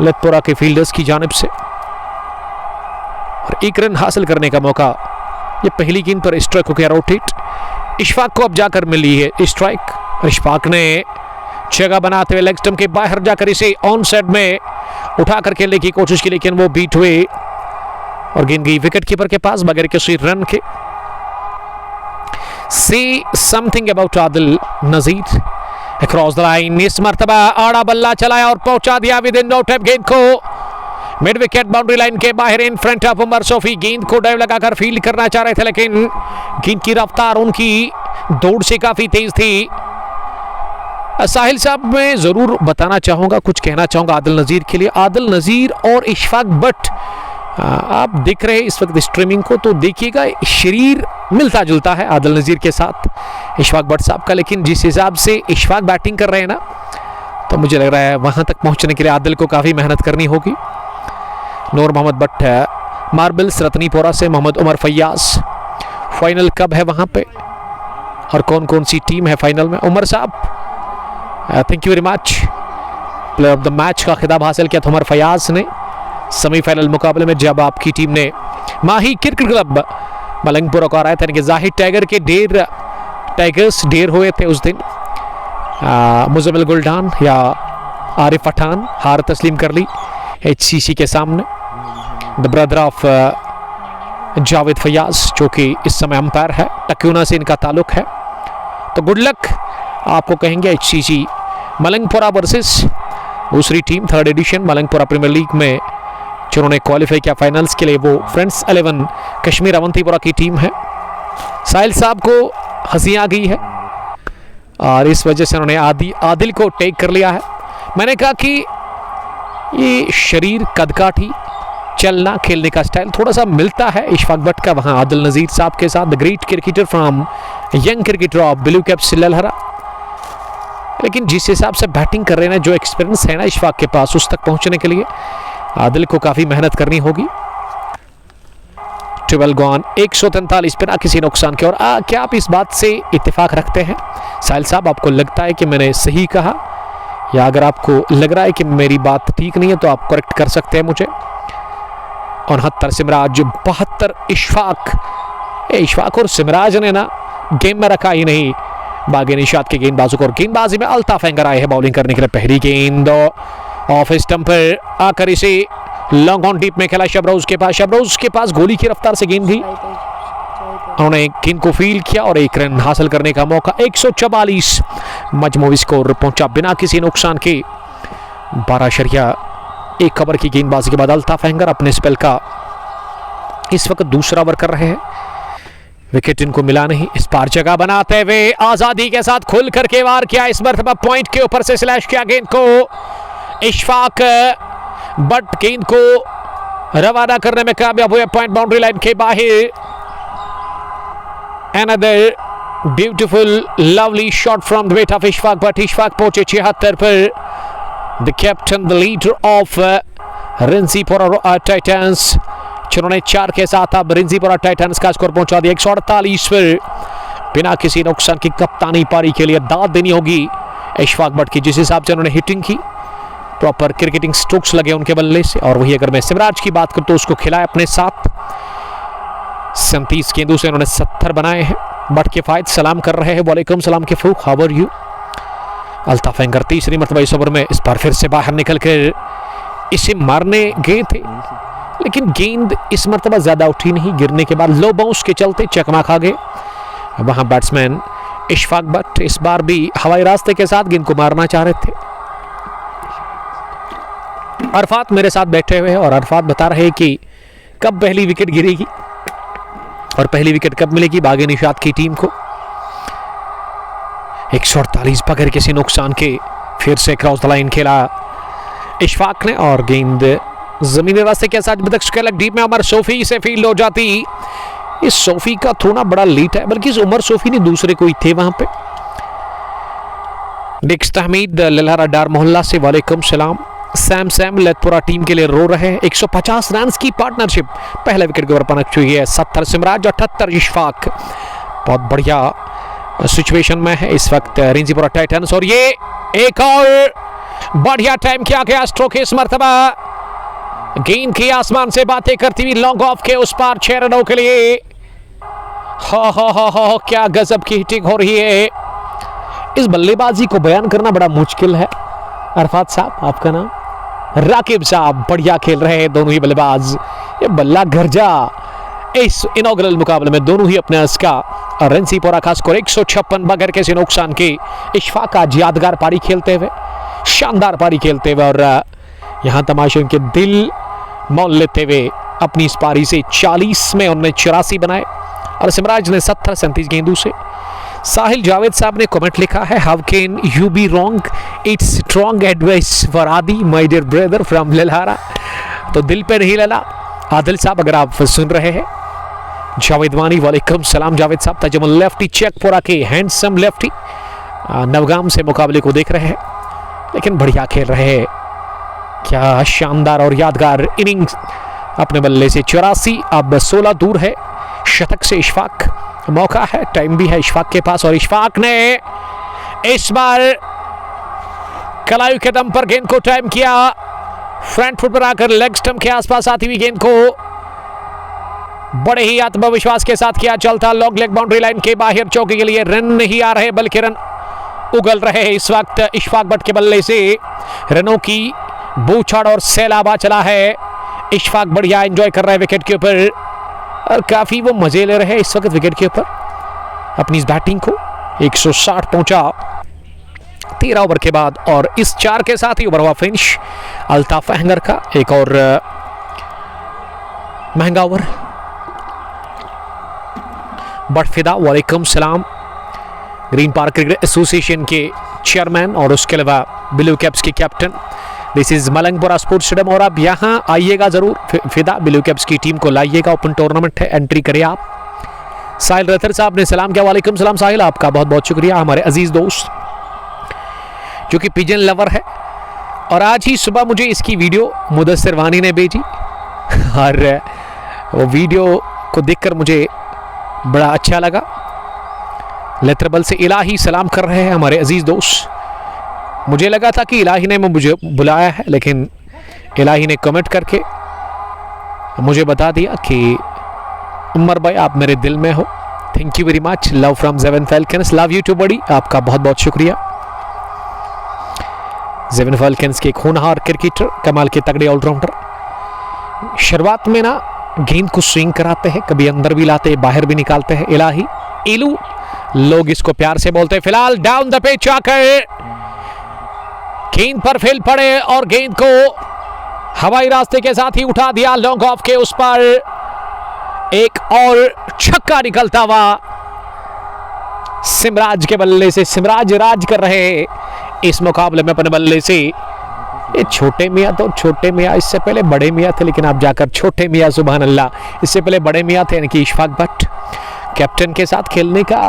लतपुरा के फील्डर्स की जानिब से, और 1 रन हासिल करने का मौका। ये पहली गेंद पर स्ट्राइक हो गया रोटेट। इशफाक को अब जाकर मिली है स्ट्राइक। इशफाक ने जगह बनाते हुए लेग स्टंप के बाहर जाकर इसे ऑन साइड में उठाकर खेलने की कोशिश की, लेकिन वो बीट हुए और गेंद गई विकेट कीपर के पास बगैर किसी रन के। See something about Adil Nazir across the line. इस मर्तबा आड़ा बल्ला चलाया और पहुंचा दिया विद इन नो टाइम गेंद को मिड विकेट बाउंड्री लाइन के बाहर in front of Umar Sofi. गेंद को डाइव लगाकर फील्ड करना चाह रहे थे, लेकिन गेंद की रफ्तार उनकी दौड़ से काफी तेज थी। साहिल साहब मैं जरूर बताना चाहूंगा, कुछ कहना चाहूंगा आदिल नजीर के लिए। आदिल नजीर और इशफाक बट, आप देख रहे हैं इस वक्त स्ट्रीमिंग को, तो देखिएगा शरीर मिलता जुलता है आदिल नजीर के साथ इशफाक बट साहब का, लेकिन जिस हिसाब से इशफाक बैटिंग कर रहे हैं ना, तो मुझे लग रहा है वहां तक पहुंचने के लिए आदिल को काफी मेहनत करनी होगी। नूर मोहम्मद बट है मार्बल्स रतनीपोरा से, मोहम्मद उमर फैयाज। फाइनल कब है वहां पे और कौन कौन सी टीम है फाइनल में? उमर साहब thank you very much. Player of the match का खिताब हासिल किया था उमर फैयाज ने सेमीफाइनल मुकाबले में, जब आपकी टीम ने माही क्रिकेट क्लब मलंगपुरा को हराया था। यानी कि जाहिद टाइगर के टाइगर्स ढेर हुए थे उस दिन। मुजम्मिल गुलडान या आरिफ पठान हार तस्लीम कर ली HCC के सामने। The brother of Javed Faiyaz, जो कि इस समय अंपायर है, टक्यूना से इनका ताल्लुक है। तो गुड लक आपको कहेंगे HCC मलंगपुरा वर्सेस दूसरी team, 3rd edition Malangpura premiere league में जिन्होंने क्वालिफाई किया फाइनल्स के लिए, वो फ्रेंड्स 11 कश्मीर अवंतीपुरा की टीम है। साहिल साहब को हंसी आ गई है और इस वजह से उन्होंने आदिल को टेक कर लिया है। मैंने कहा कि ये शरीर कदकाठी, चलना खेलने का स्टाइल थोड़ा सा मिलता है इशफाक बट का वहाँ आदिल नजीर साहब के साथ। The great cricketer from young cricketer of blue caps Lalhara, लेकिन जिस हिसाब से बैटिंग कर रहे हैं, जो एक्सपीरियंस है ना इशफाक के पास, उस तक पहुंचने के लिए आदिल को काफी मेहनत करनी होगी। 12 गॉन, 143 बिना किसी नुकसान के। और क्या आप इस बात से इत्तेफाक रखते हैं साहिल साहब? आपको लगता है कि मैंने सही कहा, या अगर आपको लग रहा है कि मेरी बात ठीक नहीं है तो आप करेक्ट कर सकते हैं मुझे। 69 सिमराज, 72 इशफाक और सिमराज ने ना गेम में रखा ही नहीं बागी निशात के गेंदबाजों को। और गेंदबाजी में अल्ताफ एंगर आए हैं बॉलिंग करने के लिए। पहली गेंद ऑफ स्टंप पर आकर इसे लॉन्ग ऑन डीप में खेला शबरोज के पास गोली की रफ्तार से गेंद गई। उन्होंने गेंद को फील किया और 1 रन हासिल करने का मौका। 144 मजमूई स्कोर पहुंचा बिना किसी नुकसान के। 12.1 ओवर की गेंदबाजी के बाद अल्ताफ एंगर अपने स्पेल का इस वक्त दूसरा ओवर कर रहे हैं। विकेट इनको मिला नहीं। इस बार जगह बनाते हुए आजादी के साथ खुल करके वार किया। इस मरतबा पॉइंट के ऊपर से स्लैश किया गेंद को इशफाक बट गेंद को रवाना करने में कामयाब हुए पॉइंट बाउंड्री लाइन के बाहर। Another beautiful, lovely shot from the weight of Ishfaq, but Ishfaq पहुंचे 76 पर। The captain, the leader of Rinsipura titans, जिन्होंने 4 के साथ अब रिंसीपुरा टाइटंस का स्कोर पहुंचा दिया 148 पर। बिना किसी नुकसान की कप्तानी पारी के लिए दाद देनी होगी इशफाक बट की, जिस हिसाब से उन्होंने हिटिंग की, प्रॉपर क्रिकेटिंग स्ट्रोक्स लगे उनके बल्ले से। और वही अगर मैं सिमराज की बात करूं तो उसको खिलाया अपने साथ 37 गेंदों से उन्होंने 70 बनाए हैं। बट किफायत सलाम कर रहे हैं, वालेकुम सलाम के Farooq, how are you. Altaf एंगर तीसरी मरतबा इस ओवर में इस बार फिर से बाहर निकल कर इसे मारने गए थे, लेकिन गेंद इस मरतबा ज्यादा उठी नहीं, गिरने के बाद लो बाउंस के चलते चकमा खा गए वहां बैट्समैन इशफाक बट। इस बार भी हवाई रास्ते के साथ गेंद को मारना चाह रहे थे। अरफात मेरे साथ बैठे हुए हैं और अरफात बता रहे हैं कि कब पहली विकेट गिरेगी और पहली विकेट कब मिलेगी बागे निशात की टीम को। 148 पकड़ किसी नुकसान के फिर से क्रॉस द लाइन खेला इशफाक ने और गेंद जमीनी रास्ते के साथ डीप में उमर सोफी से फील्ड हो जाती। इस सोफी का थोड़ा बड़ा लीड है, बल्कि इस उमर सोफी नहीं दूसरे कोई थे वहां पे। नेक्स्ट हमीद ललहरा डार मोहल्ला से वालेकुम सलाम। सैम लेथपुरा टीम के लिए रो रहे हैं। 150 रन की पार्टनरशिप पहले विकेट के ऊपर पनक चुकी है। 70 सिमराज 78 इशफाक, बहुत बढ़िया सिचुएशन में है इस वक्त रिंजीपुरा टाइटंस। और ये एक और बढ़िया टाइम किया गया स्ट्रोक इस मरतबा, गेंद की आसमान से बातें करती हुई लॉन्ग ऑफ के उस पार 6 रनों के लिए। हो क्या गजब की हिटिंग हो रही है। इस बल्लेबाजी को बयान करना बड़ा मुश्किल है। अरफात साहब आपका नाम, राकिब साहब बढ़िया खेल रहे हैं दोनों ही बल्लेबाज। ये बल्ला गर्जा इस इनॉग्रल मुकाबले में दोनों ही अपने अर्ज का। और रंसीपुरा का स्कोर 156 बगैर किसी नुकसान के। इशफाक आज यादगार पारी खेलते हुए, शानदार पारी खेलते हुए और यहाँ तमाशे के दिल मोल लेते हुए अपनी इस पारी से 40 में उन्होंने 84 बनाए और सिमराज ने 70 37 गेंदों से। साहिल जावेद साहब ने कमेंट लिखा है, how can you be wrong, it's strong advice for आदि माय डियर ब्रदर फ्रॉम ललहारा। तो दिल पे नहीं लला। आदिल साहब अगर आप सुन रहे हैं, जावेद वानी वालेकुम सलाम जावेद साहब। तजमुल लेफ्टी चेकपुरा के हैंडसम लेफ्टी नवगाम से मुकाबले को देख रहे हैं, लेकिन बढ़िया खेल रहे हैं। क्या शानदार और यादगार इनिंग्स अपने बल्ले से। 84 अब 16 दूर है शतक से इशफाक। मौका है, टाइम भी है इशफाक के पास और इशफाक ने इस बार कलाई के दम पर गेंद को टाइम किया। फ्रंट फुट पर आकर लेग स्टंप के आसपास आती हुई गेंद को बड़े ही आत्मविश्वास के साथ किया चलता। लॉन्ग लेग बाउंड्री लाइन के बाहर चौके के लिए रन नहीं आ रहे, बल्कि रन उगल रहे हैं इस वक्त इशफाक बट के बल्ले से। रनों की बूछाड़ और सैलाबा चला है। इशफाक बढ़िया एंजॉय कर रहा है विकेट के ऊपर और काफी वो मजे ले रहे हैं इस वक्त विकेट के ऊपर अपनी इस बैटिंग को। 160 पहुंचा 13 ओवर के बाद और इस 4 के साथ ही ओवर हुआ फिनिश अल्ताफ एंगर का। एक और महंगा ओवर। बट फिदा वालेकुम सलाम, ग्रीन पार्क क्रिकेट एसोसिएशन के चेयरमैन और उसके अलावा ब्लू कैप्स के captain. This is Malangpura sports stadium और आप यहाँ आइएगा जरूर। फिदा ब्लू कैप्स की टीम को लाइएगा, ओपन टूर्नामेंट है, एंट्री करिए आप। साहिल रथर साहब ने सलाम किया, वालेकुम सलाम साहिल, आपका बहुत बहुत शुक्रिया। हमारे अजीज दोस्त जो कि पिजन लवर है और आज ही सुबह मुझे इसकी वीडियो मुदस्सिर वानी ने भेजी और वो वीडियो को देखकर मुझे बड़ा अच्छा लगा। लेत्रबल से इलाही सलाम कर रहे हैं हमारे अजीज दोस्त। मुझे लगा था कि इलाही ने मुझे बुलाया है, लेकिन इलाही ने कमेंट करके मुझे बता दिया कि उमर भाई आप मेरे दिल में हो। Thank you very much, love from Zewan Falcons, love you too buddy, आपका बहुत बहुत शुक्रिया। जेवन फैल्कन्स के एक होनहार क्रिकेटर, कमाल के तगड़े ऑलराउंडर। शुरुआत में ना गेंद को स्विंग कराते हैं, कभी अंदर भी लाते हैं, बाहर भी निकालते हैं। इलाही इलू लोग इसको प्यार से बोलते हैं। फिलहाल डाउन द पिच आकर गेंद पर फील पड़े और गेंद को हवाई रास्ते के साथ ही उठा दिया। लॉन्ग ऑफ के उस पर एक और छक्का निकलता हुआ सिमराज के बल्ले से। सिमराज राज कर रहे इस मुकाबले में अपने बल्ले से। ये छोटे मियाँ तो छोटे मियाँ, इससे पहले बड़े मियाँ थे, लेकिन आप जाकर छोटे मियाँ, सुभान अल्लाह। इससे पहले बड़े मियाँ थे, यानी कि इशफाक बट। कैप्टन के साथ खेलने का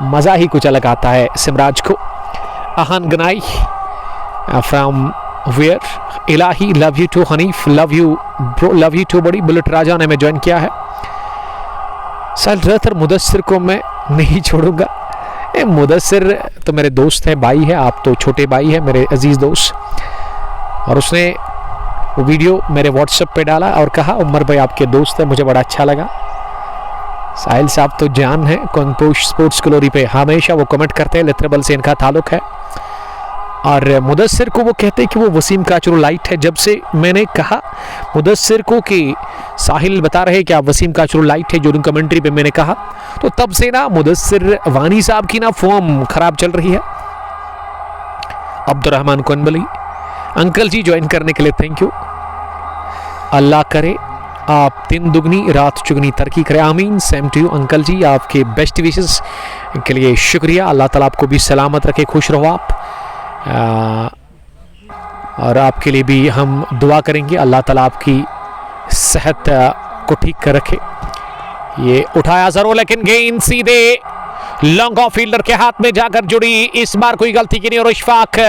मजा ही कुछ अलग आता है सिमराज को। Ahan Ganai from where, Ilahi love you too Hanif, love you bro, love you too buddy. Bullet Raja ने हमें ज्वाइन किया है। ज़्यादातर मुदस्सिर को मैं नहीं छोड़ूंगा। मुदस्सिर तो मेरे दोस्त है, भाई है, आप तो छोटे भाई है, मेरे अजीज़ दोस्त। और उसने वो वीडियो मेरे व्हाट्सएप पे डाला और कहा उमर भाई आपके दोस्त है, मुझे बड़ा अच्छा लगा। साहिल साहब तो जान है, कुंग स्पोर्ट्स ग्लोरी पे हमेशा वो कमेंट करते हैं, लिटरेबल से इनका ताल्लुक है। और मुदस्सिर को वो कहते हैं कि वो वसीम काचरू लाइट है। जब से मैंने कहा मुदस्सिर को कि साहिल बता रहे कि आप वसीम काचरू लाइट है, जो कमेंट्री पे मैंने कहा, तो तब से ना मुदस्सिर वानी साहब की ना फॉर्म खराब चल रही है। अब्दुर्रहमान कोनबली अंकल जी ज्वाइन करने के लिए थैंक यू। अल्लाह करे आप दिन दुगनी रात चुगनी तरक्की करें, आमीन। सेम टू यू अंकल जी, आपके बेस्ट विशेस के लिए शुक्रिया। अल्लाह ताला आपको भी सलामत रखे, खुश रहो आप। और आपके लिए भी हम दुआ करेंगे, अल्लाह ताला आपकी सेहत को ठीक कर रखे। ये उठाया जरूर लेकिन गेंद सीधे लॉन्ग ऑफ फील्डर के हाथ में जाकर जुड़ी। इस बार कोई गलती की नहीं और इशफाक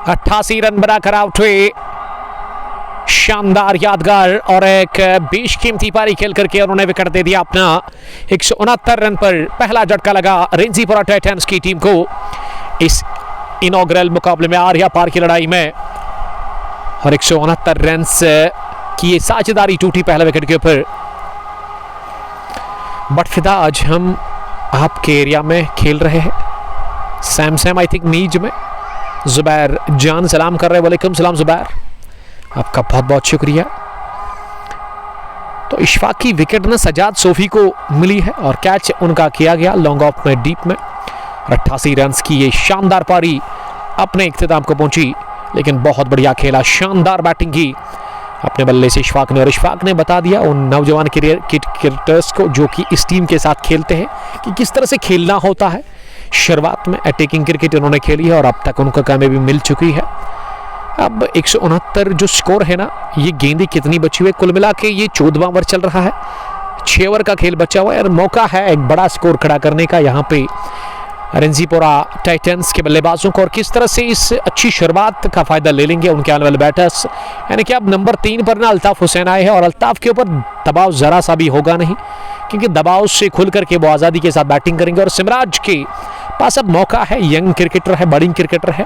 88 रन बनाकर आउट हुए। शानदार, यादगार और एक बेशकीमती पारी खेल करके उन्होंने विकेट दे दिया अपना। 169 रन पर पहला झटका लगा रेंजीपोरा टाइटंस की टीम को इस इनॉग्रल मुकाबले में, आर्या पार की लड़ाई में। और 169 रन की ये साझेदारी टूटी पहले विकेट के ऊपर। बट फिदा आज हम आपके एरिया में खेल रहे हैं, सैम आई थिंक नीज में। जुबैर जान सलाम कर रहे हैं, वालेकुम सलाम जुबैर, आपका बहुत बहुत शुक्रिया। तो इशफाक की विकेट ना सजाद सोफी को मिली है और कैच उनका किया गया लॉन्ग ऑफ में, डीप में। 88 रन की ये शानदार पारी अपने इख्तिताम को पहुंची, लेकिन बहुत बढ़िया खेला, शानदार बैटिंग की अपने बल्ले से इशफाक ने। और इशफाक ने बता दिया उन नौजवान क्रिकेटर्स को जो कि इस टीम के साथ खेलते हैं कि किस तरह से खेलना होता है। शुरुआत में अटैकिंग क्रिकेट उन्होंने खेली है और अब तक उनको कामयाबी मिल चुकी है। अब 169 जो स्कोर है ना, ये गेंदें कितनी बची हुई, कुल मिला के ये 14वां ओवर चल रहा है, 6 ओवर का खेल बचा हुआ है और मौका है एक बड़ा स्कोर खड़ा करने का यहाँ पे रेंजीपोरा टाइटंस के बल्लेबाजों को। और किस तरह से इस अच्छी शुरुआत का फायदा ले लेंगे उनके आने वाले बैटर्स। यानी कि अब नंबर 3 पर ना अल्ताफ हुसैन आए हैं और अल्ताफ के ऊपर दबाव जरा सा भी होगा नहीं, क्योंकि दबाव से खुल करके वो आज़ादी के साथ बैटिंग करेंगे। और सिमराज के पास अब मौका है, यंग क्रिकेटर है, बर्डिंग क्रिकेटर है,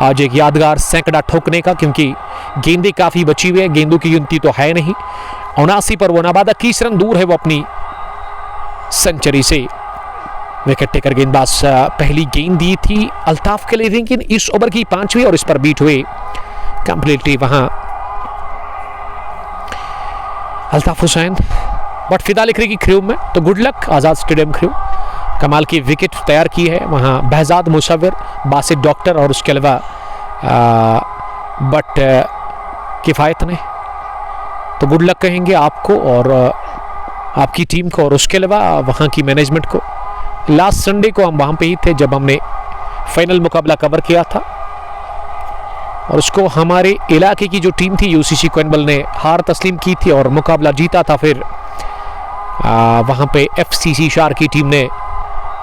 आज एक यादगार सैकड़ा ठोकने का, क्योंकि गेंदें काफ़ी बची हुई है, गेंदों की गिनती तो है नहीं। 79 पर वो नाबादा 30 रन दूर है वो अपनी सेंचुरी से। विकेट टेकर गेंदबाज पहली गेंद दी थी अल्ताफ के लिए, लेकिन इस ओवर की 5वीं और इस पर बीट हुए कंप्लीटली वहां अल्ताफ हुसैन। बट फिदा लिख रही की क्रू में, तो गुड लक आज़ाद स्टेडियम क्रू। कमाल की विकेट तैयार की है वहाँ बहजाद मुसव्विर, बासित डॉक्टर और उसके अलावा बट किफ़ायत ने। तो गुड लक कहेंगे आपको और आपकी टीम को और उसके अलावा वहाँ की मैनेजमेंट को। लास्ट संडे को हम वहाँ पे ही थे जब हमने फाइनल मुकाबला कवर किया था और उसको हमारे इलाके की जो टीम थी यूसीसी कोइनबल ने हार तस्लीम की थी और मुकाबला जीता था। फिर वहाँ पे एफसीसी शार की टीम ने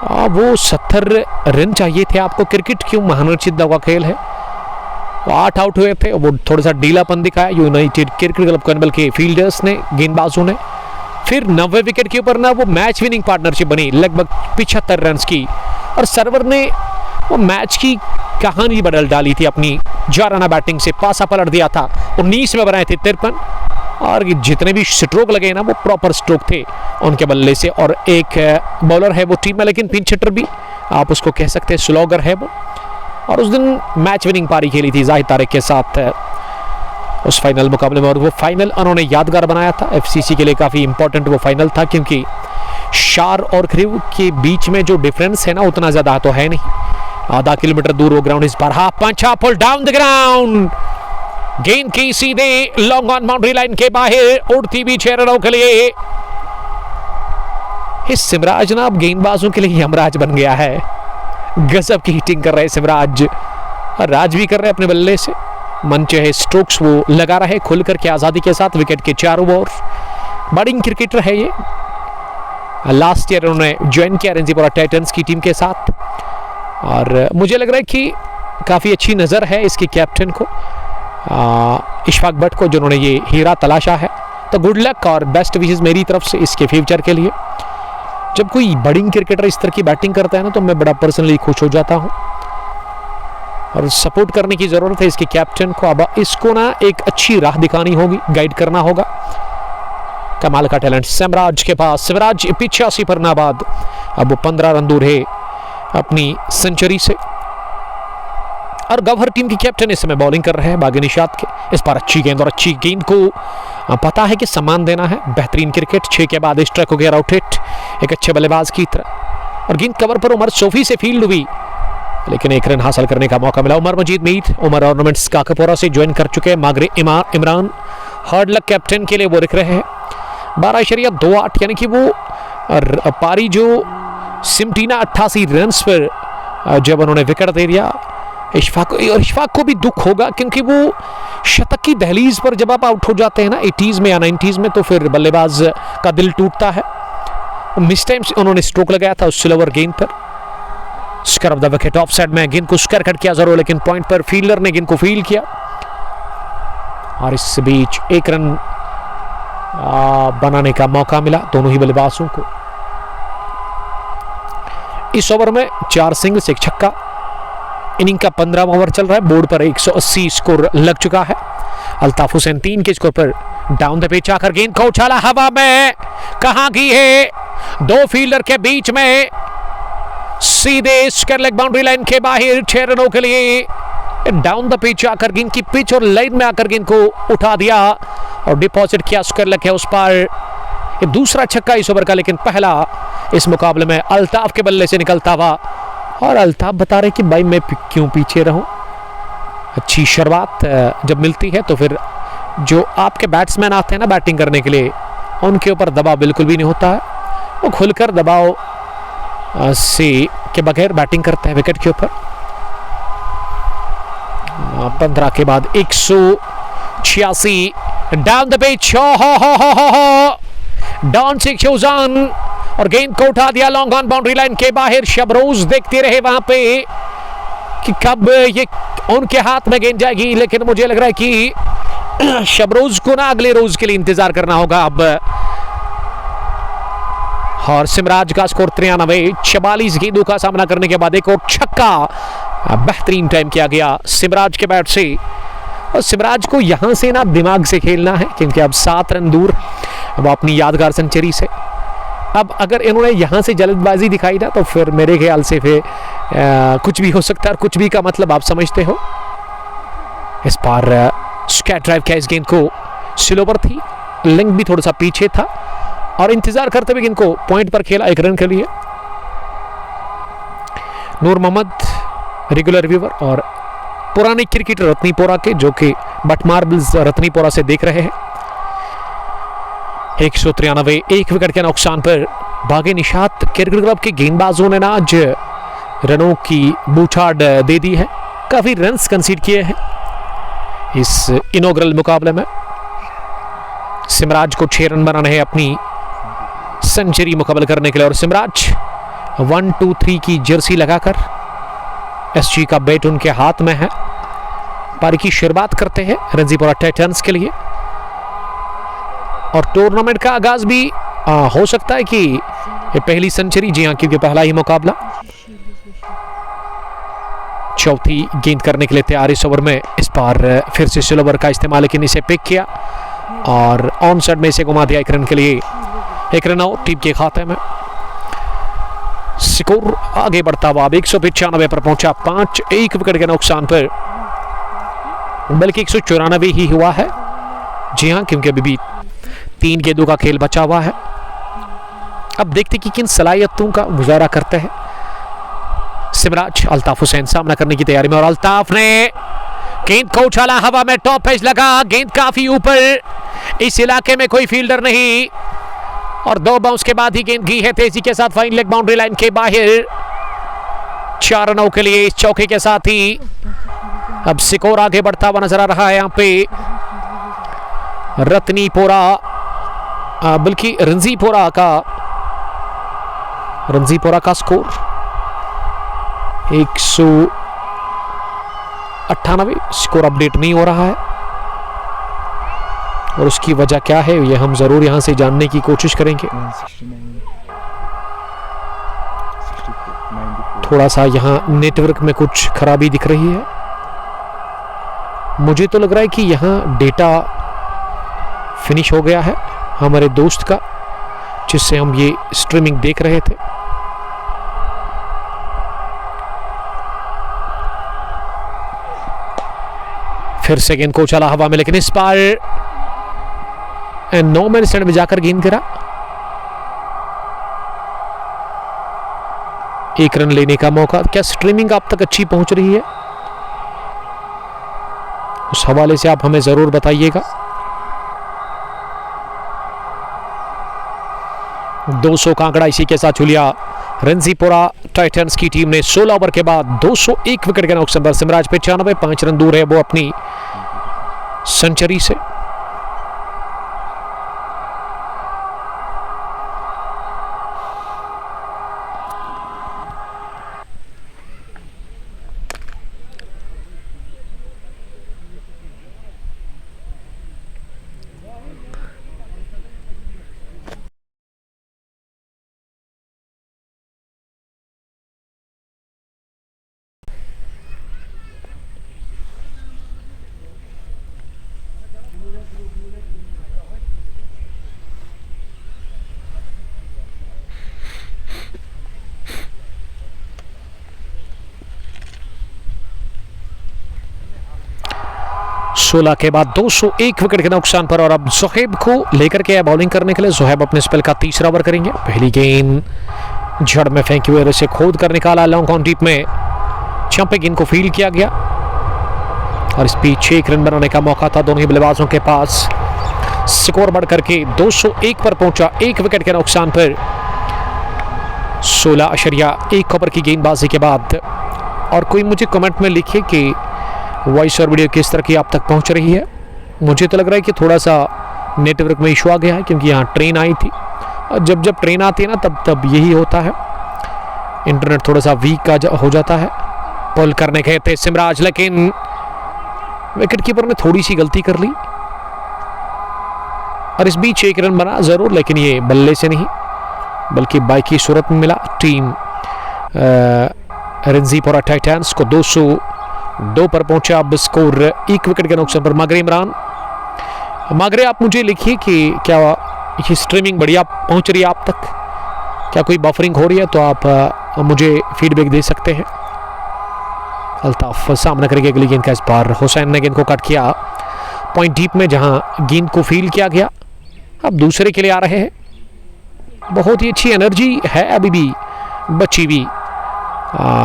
वो 70 रन चाहिए थे आपको। क्रिकेट क्यों महानचित का खेल है, वो 8 आउट हुए थे, वो थोड़ा सा ढीलापन दिखाया यूनाइटेड क्रिकेट क्लब कोइनबल के फील्डर्स ने, गेंदबाजों ने। फिर 90 विकेट के ऊपर ना वो मैच विनिंग पार्टनरशिप बनी लगभग 75 रन की और सर्वर ने वो मैच की कहानी बदल डाली थी अपनी जाराना बैटिंग से, पासा पलट दिया था। 19 में बनाए थे 53 और जितने भी स्ट्रोक लगे ना वो प्रॉपर स्ट्रोक थे उनके बल्ले से। और एक बॉलर है वो टीम में, लेकिन पिंच हिटर भी आप उसको कह सकते हैं, स्लॉगर है वो। और उस दिन मैच विनिंग पारी खेली थी जाहिद तारिक के साथ उस फाइनल मुकाबले में और वो फाइनल उन्होंने यादगार बनाया था। एफसीसी के लिए काफ़ी इंपॉर्टेंट वो फाइनल था, क्योंकि शार और क्रिव के बीच में जो डिफरेंस है ना उतना ज़्यादा तो है नहीं, आधा किलोमीटर दूर वो ग्राउंड। इस बार half punch pull down the ground, गेंद की सीधे लॉन्ग ऑन बाउंड्री लाइन के बाहर, उड़ती भी 6 रनों के लिए। इस सिमराज ना अब गेंदबाजों के लिए यमराज बन गया है, गजब की हिटिंग कर रहे सिमराज और राज भी कर रहे अपने बल्ले से। मन चाहे स्ट्रोक्स वो लगा रहे खुल करके आज़ादी के साथ, विकेट के चारों ओर। बर्डिंग क्रिकेटर है ये, लास्ट ईयर उन्होंने ज्वाइन किया रेंजीपोरा टाइटंस की टीम के साथ और मुझे लग रहा है कि काफ़ी अच्छी नज़र है इसके कैप्टन को इशफाक भट्ट को, जिन्होंने ये हीरा तलाशा है। तो गुड लक और बेस्ट विशेस मेरी तरफ से इसके फ्यूचर के लिए। जब कोई बड़ी क्रिकेटर इस तरह की बैटिंग करता है ना तो मैं बड़ा पर्सनली खुश हो जाता हूं और सपोर्ट करने की जरूरत है इसके कैप्टन को। अब इसको ना एक अच्छी राह दिखानी होगी, गाइड करना होगा। कमाल का टैलेंट सिमराज के पास। सिमराज 85 पर नाबाद, अब वो 15 रन दूर है अपनी सेंचुरी से। और गौहर टीम की कैप्टन इस समय बॉलिंग कर रहे हैं बागे निशात के। इस पर अच्छी गेंद और अच्छी गेंद को पता है कि सम्मान देना है। बेहतरीन क्रिकेट, 6 के बाद स्ट्राइक हो गया आउट हिट एक अच्छे बल्लेबाज की तरह। और गेंद कवर पर उमर सोफी से फील्ड हुई लेकिन एक रन हासिल करने का मौका मिला। उमर मजीद मीर उमर ऑर्नामेंट्स काकापोरा से ज्वाइन कर चुके हैं। Magrey Imran hard luck captain के लिए वो दिख रहे हैं। 12.28 यानी कि वो पारी जो सिमटी ना 88 रन पर जब उन्होंने विकेट दे दिया। इशफाक को भी दुख होगा क्योंकि वो शतक की दहलीज पर जब आप आउट हो जाते हैं ना 80s में या 90s में तो फिर बल्लेबाज का दिल टूटता है। मिस टाइम से उन्होंने स्ट्रोक लगाया था उस स्लोवर गेंद पर। Square of the wicket, of side में गेंद को स्क्वायर कट किया जरूर लेकिन पॉइंट पर फील्डर ने गेंद को फील्ड किया और इस बीच एक रन बनाने का मौका मिला दोनों ही बल्लेबाजों को। इस ओवर में 4 सिंगल्स 1 छक्का। इनिंग का 15वां ओवर चल रहा है। बोर्ड पर 180 स्कोर लग चुका है। अल्ताफ हुसैन 3 के स्कोर पर डाउन द पिच आकर गेंद को उछाला हवा में, कहां की है 2 फील्डर के बीच में, सीधे स्क्वायर लेग बाउंड्री लाइन के बाहर 6 रनों के लिए डाउन द पिच आकर गेंद की पिच और लाइन में आकर गेंद को उठा दिया और डिपॉजिट किया स्क्वायर लेग है उस पर। ये दूसरा छक्का इस ओवर का लेकिन पहला इस मुकाबले में अल्ताफ के बल्ले से निकलता हुआ। और अल्ताफ बता रहे कि भाई मैं क्यों पीछे रहूं। अच्छी शुरुआत जब मिलती है तो फिर जो आपके बैट्समैन आते हैं ना बैटिंग करने के लिए उनके ऊपर दबाव बिल्कुल भी नहीं होता है। वो खुलकर दबाव से के बगैर बैटिंग करते हैं विकेट के ऊपर। 15 के बाद 186 डाउन द पिच, डाउन से शोजान और गेंद को उठा दिया लॉन्ग ऑन बाउंड्री लाइन के बाहर। शबरोज देखते रहे वहां पे कि कब ये उनके हाथ में गेंद जाएगी लेकिन मुझे लग रहा है कि शबरोज को ना अगले रोज के लिए इंतजार करना होगा अब। और सिमराज का स्कोर 93, 44 गेंदों का सामना करने के बाद एक और छक्का। बेहतरीन टाइम किया गया सिमराज के बैट से। और सिमराज को यहां से ना दिमाग से खेलना है क्योंकि अब 7 रन दूर अब अपनी यादगार सेंचुरी से। अब अगर इन्होंने यहां से जल्दबाजी दिखाई ना तो फिर मेरे ख्याल से फिर कुछ भी हो सकता है। और कुछ भी का मतलब आप समझते हो। इस बार स्क्वायर ड्राइव किया इस गेंद को, स्लोवर थी, लिंक भी थोड़ा सा पीछे था और इंतजार करते हुए गेंद को पॉइंट पर खेला 1 रन के लिए। नूर मोहम्मद रेगुलर व्यूवर और पुराने क्रिकेटर रत्नीपोरा के जो कि बट मार्बल्स रत्नीपोरा से देख रहे हैं। 193, 1 विकेट के नुकसान पर बागे निशात क्रिकेट क्लब के गेंदबाजों ने ना आज रनों की बूछाड़ दे दी है। काफी रन्स कंसीड किए हैं इस इनॉग्रल मुकाबले में। सिमराज को 6 रन बनाने हैं अपनी सेंचुरी मुकम्मल करने के लिए। और सिमराज 1-2-3 की जर्सी लगाकर एसजी का बैट उनके हाथ में है। पारी की शुरुआत करते हैं रंजीपुरा टाइटंस के लिए और टूर्नामेंट का आगाज भी हो सकता है कि ये पहली सेंचुरी, जी हाँ, क्योंकि पहला ही मुकाबला। चौथी गेंद करने के लिए तैयार इस ओवर में। इस बार फिर से स्लोवर का इस्तेमाल लेकिन इसे पिक किया और ऑन साइड में इसे घुमा दिया 1 रन के लिए। 1 रन आउट टीम के खाते में। स्कोर आगे बढ़ता हुआ 195 पर पहुंचा 5, 1 विकेट के नुकसान पर, बल्कि 194 ही हुआ है। जी हाँ, क्योंकि अभी भी 3 गेंदों का खेल बचा हुआ है। अब देखते कि किन सलाहियतों का मुजाहरा करते हैं सिमराज। अल्ताफ हुसैन सामना करने की तैयारी में और अल्ताफ ने गेंद को उछाला हवा में, टॉप एज लगा, गेंद काफी ऊपर, इस इलाके में कोई फील्डर नहीं और 2 बाउंस के बाद ही गेंद गई है तेजी के साथ फाइन लेग बाउंड्री लाइन के बाहर। 4 रनों के लिए इस चौके के साथ ही अब स्कोर आगे बढ़ता हुआ नजर आ रहा है। यहाँ पे रत्नीपोरा बल्कि रंजीपोरा का स्कोर 198। स्कोर अपडेट नहीं हो रहा है। और उसकी वजह क्या है ये हम ज़रूर यहाँ से जानने की कोशिश करेंगे। 169, 64, 94। थोड़ा सा यहाँ नेटवर्क में कुछ खराबी दिख रही है। मुझे तो लग रहा है कि यहाँ डेटा फिनिश हो गया है हमारे दोस्त का, जिससे हम ये स्ट्रीमिंग देख रहे थे। फिर से गेंद को चला हवा में, लेकिन इस बार 9 मैन स्टैंड में जाकर गेंद गिरा। 1 रन लेने का मौका। क्या स्ट्रीमिंग आप तक अच्छी पहुंच रही है? उस हवाले से आप हमें जरूर बताइएगा। 200 का आंकड़ा इसी के साथ छुलिया रणजीपोरा टाइटंस की टीम ने 16 ओवर के बाद 201 विकेट के नुकसान पर सिमराज 95, 5 रन दूर है वो अपनी सेंचुरी से। सोलह के बाद 201 विकेट के नुकसान पर और अब जोहेब को लेकर के बॉलिंग करने के लिए। जोहेब अपने स्पेल का तीसरा ओवर करेंगे। पहली गेंद जड़ में फेंकी हुई, इसे खोद कर निकाला लॉन्ग ऑन डीप में। चंपे गेंद को फील्ड किया गया और इस बीच 1 रन बनाने का मौका था दोनों ही बल्लेबाजों के पास। स्कोर बढ़कर के 201 पर पहुंचा 1 विकेट के नुकसान पर 16.1 ओवर की गेंदबाजी के बाद। और कोई मुझे कमेंट में लिखे कि वॉइस और वीडियो किस तरह की आप तक पहुंच रही है। मुझे तो लग रहा है कि थोड़ा सा नेटवर्क में इशू आ गया है, क्योंकि यहाँ ट्रेन आई थी और जब ट्रेन आती है ना तब यही होता है, इंटरनेट थोड़ा सा वीक हो जाता है। पुल करने गए थे सिमराज, लेकिन विकेट कीपर ने थोड़ी सी गलती कर ली और इस बीच 1 रन बना जरूर, लेकिन ये बल्ले से नहीं बल्कि बाइक की सूरत में मिला। टीम रणजीपोरा टाइटंस को 202 पर पहुंचा। अब स्कोर 1 विकेट के नुकसान पर। मागरे इमरान, मागरे आप मुझे लिखिए कि क्या ये स्ट्रीमिंग बढ़िया पहुंच रही है आप तक, क्या कोई बफरिंग हो रही है तो आप मुझे फीडबैक दे सकते हैं। अल्ताफ सामने करेंगे अगली गेंद का। इस बार हुसैन ने गेंद को कट किया पॉइंट डीप में, जहां गेंद को फील्ड किया गया। अब दूसरे के लिए आ रहे हैं। बहुत ही अच्छी एनर्जी है अभी भी बची हुई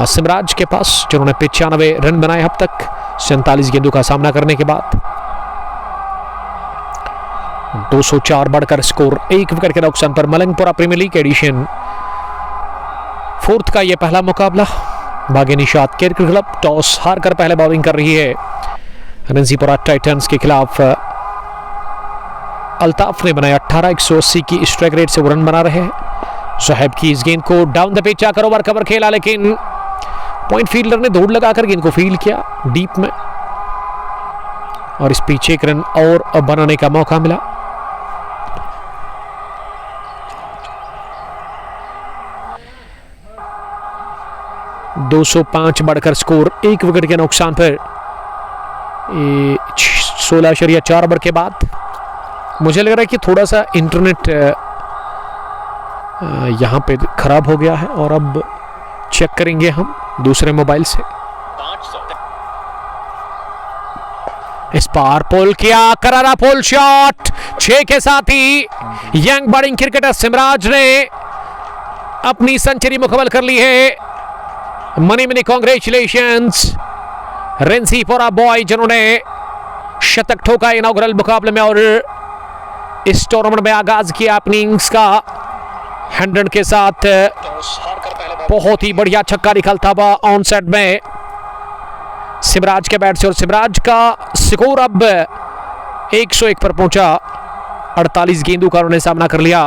सिमराज के पास, जिन्होंने 95 रन बनाए अब तक 47 गेंदों का सामना करने के बाद। 204 बढ़कर स्कोर 1 विकेट के नुकसान पर। मलंगपुरा प्रीमियर लीग एडिशन 4 का यह पहला मुकाबला। बागे निशात क्रिकेट क्लब टॉस हारकर पहले बॉलिंग कर रही है रणजीपोरा टाइटंस के खिलाफ। अल्ताफ ने बनाया 18, 180 की स्ट्राइक रेट से वो रन बना रहे हैं। जोहेब की इस गेंद को डाउन द पिच आकर ओवर कवर खेला, लेकिन पॉइंट फील्डर ने दौड़ लगाकर गेंद को फील्ड किया डीप में और इस पीछे 1 रन और बनाने का मौका मिला। (205) बढ़कर स्कोर 1 विकेट के नुकसान पर 16.4 ओवर के बाद। मुझे लग रहा है कि थोड़ा सा इंटरनेट यहाँ पे खराब हो गया है और अब चेक करेंगे हम दूसरे मोबाइल से। इस बार पोल किया, करारा पोल शॉट 6 के साथ ही यंग बॉलिंग क्रिकेटर सिमराज ने अपनी सेंचुरी मुकम्मल कर ली है। मनी कांग्रेचुलेशंस रणजीपोरा बॉय, जिन्होंने शतक ठोका इनॉग्रल मुकाबले में और इस टूर्नामेंट में आगाज किया अपनी इनिंग्स का 100 के साथ। बहुत ही बढ़िया छक्का निकलता हुआ ऑन साइड में सिमराज के बैट से और सिमराज का स्कोर अब 101 पर पहुंचा। 48 गेंदों का उन्होंने सामना कर लिया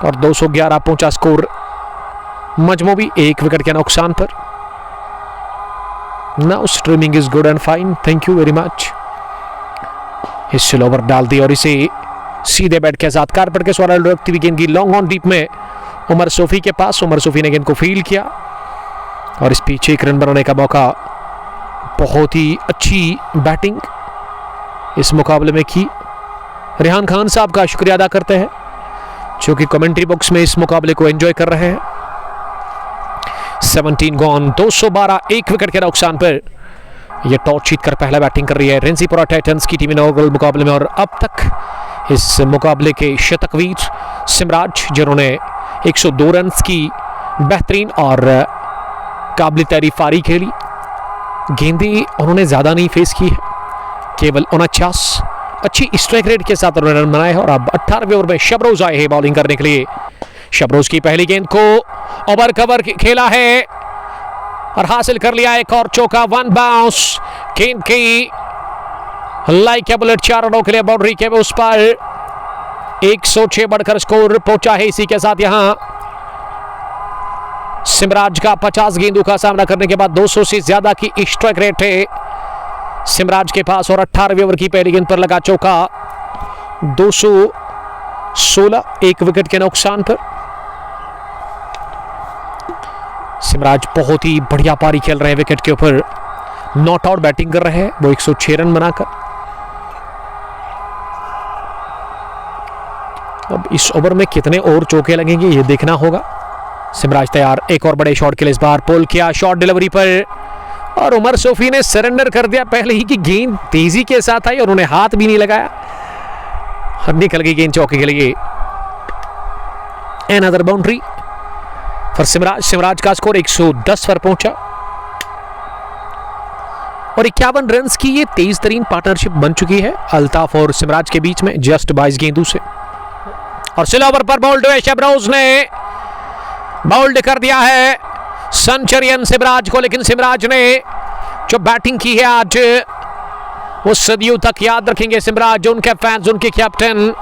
और 211 पहुंचा स्कोर। मजमू भी 1 विकेट के नुकसान पर। Now streaming is good and fine, thank you very much. इस स्लो ओवर डाल दी और इसे सीधे बैट के साथ कारपेट के सवाल रखती हुई गेंद की लॉन्ग ऑन डीप में उमर सूफी के पास। उमर सूफी ने गेंद को फील्ड किया और इस पीछे एक रन बनाने का मौका। बहुत ही अच्छी बैटिंग इस मुकाबले में की। रेहान खान साहब का शुक्रिया अदा करते हैं जो कि कमेंट्री बॉक्स में इस मुकाबले को एंजॉय कर रहे हैं। 17 गॉन, 212, 1 विकेट के नुकसान पर यह टॉस जीतकर पहला बैटिंग कर रही है रेंजीपुरा टाइटंस की टीम इनॉग्रल मुकाबले में। और अब तक इस मुकाबले के शतकवीर सिमराज जिन्होंने 102 रन की बेहतरीन और काबिल तारीफ पारी खेली। गेंदें उन्होंने ज़्यादा नहीं फेस की है, केवल 49 अच्छी स्ट्राइक रेट के साथ उन्होंने रन बनाए हैं। और अब 18वें ओवर में शबरोज आए हैं बॉलिंग करने के लिए। शबरोज की पहली गेंद को ओवर कवर खेला है और हासिल कर लिया एक और चौका। 1 बाउंस, गेंद की लाइक बुलेट 4 रनों के लिए बाउंड्री के उस पर 106 बढ़कर स्कोर पहुंचा है। इसी के साथ यहां सिमराज का 50 गेंदों का सामना करने के बाद 200 से ज्यादा की स्ट्राइक रेट है सिमराज के पास। और 18वें ओवर की पहली गेंद पर लगा चौका। 216, 1 विकेट के नुकसान पर। सिमराज बहुत ही बढ़िया पारी खेल रहे हैं विकेट के ऊपर। नॉट आउट बैटिंग कर रहे हैं वो 106 रन बनाकर। अब इस ओवर में कितने और चौके लगेंगे ये देखना होगा। सिमराज तैयार, एक और बड़े शॉट के लिए इस बार पुल किया शॉट डिलीवरी पर और उमर सूफी ने सरेंडर कर दिया। पहले ही की गेंद तेजी के साथ आई और उन्होंने हाथ भी नहीं लगाया और निकल गई गेंद चौके के लिए। Another boundary for Simraj. Simraj का स्कोर 110 पर पहुंचा और 51 रन की ये तेज तरीन पार्टनरशिप बन चुकी है अल्ताफ और सिमराज के बीच में जस्ट 22 गेंदों से। और स्लो ओवर पर बोल्ड हुए शबरोज ने बोल्ड कर दिया है सेंचुरियन सिमराज को। लेकिन सिमराज ने जो बैटिंग की है आज वो सदियों तक याद रखेंगे सिमराज, उनके फैंस, उनके कैप्टन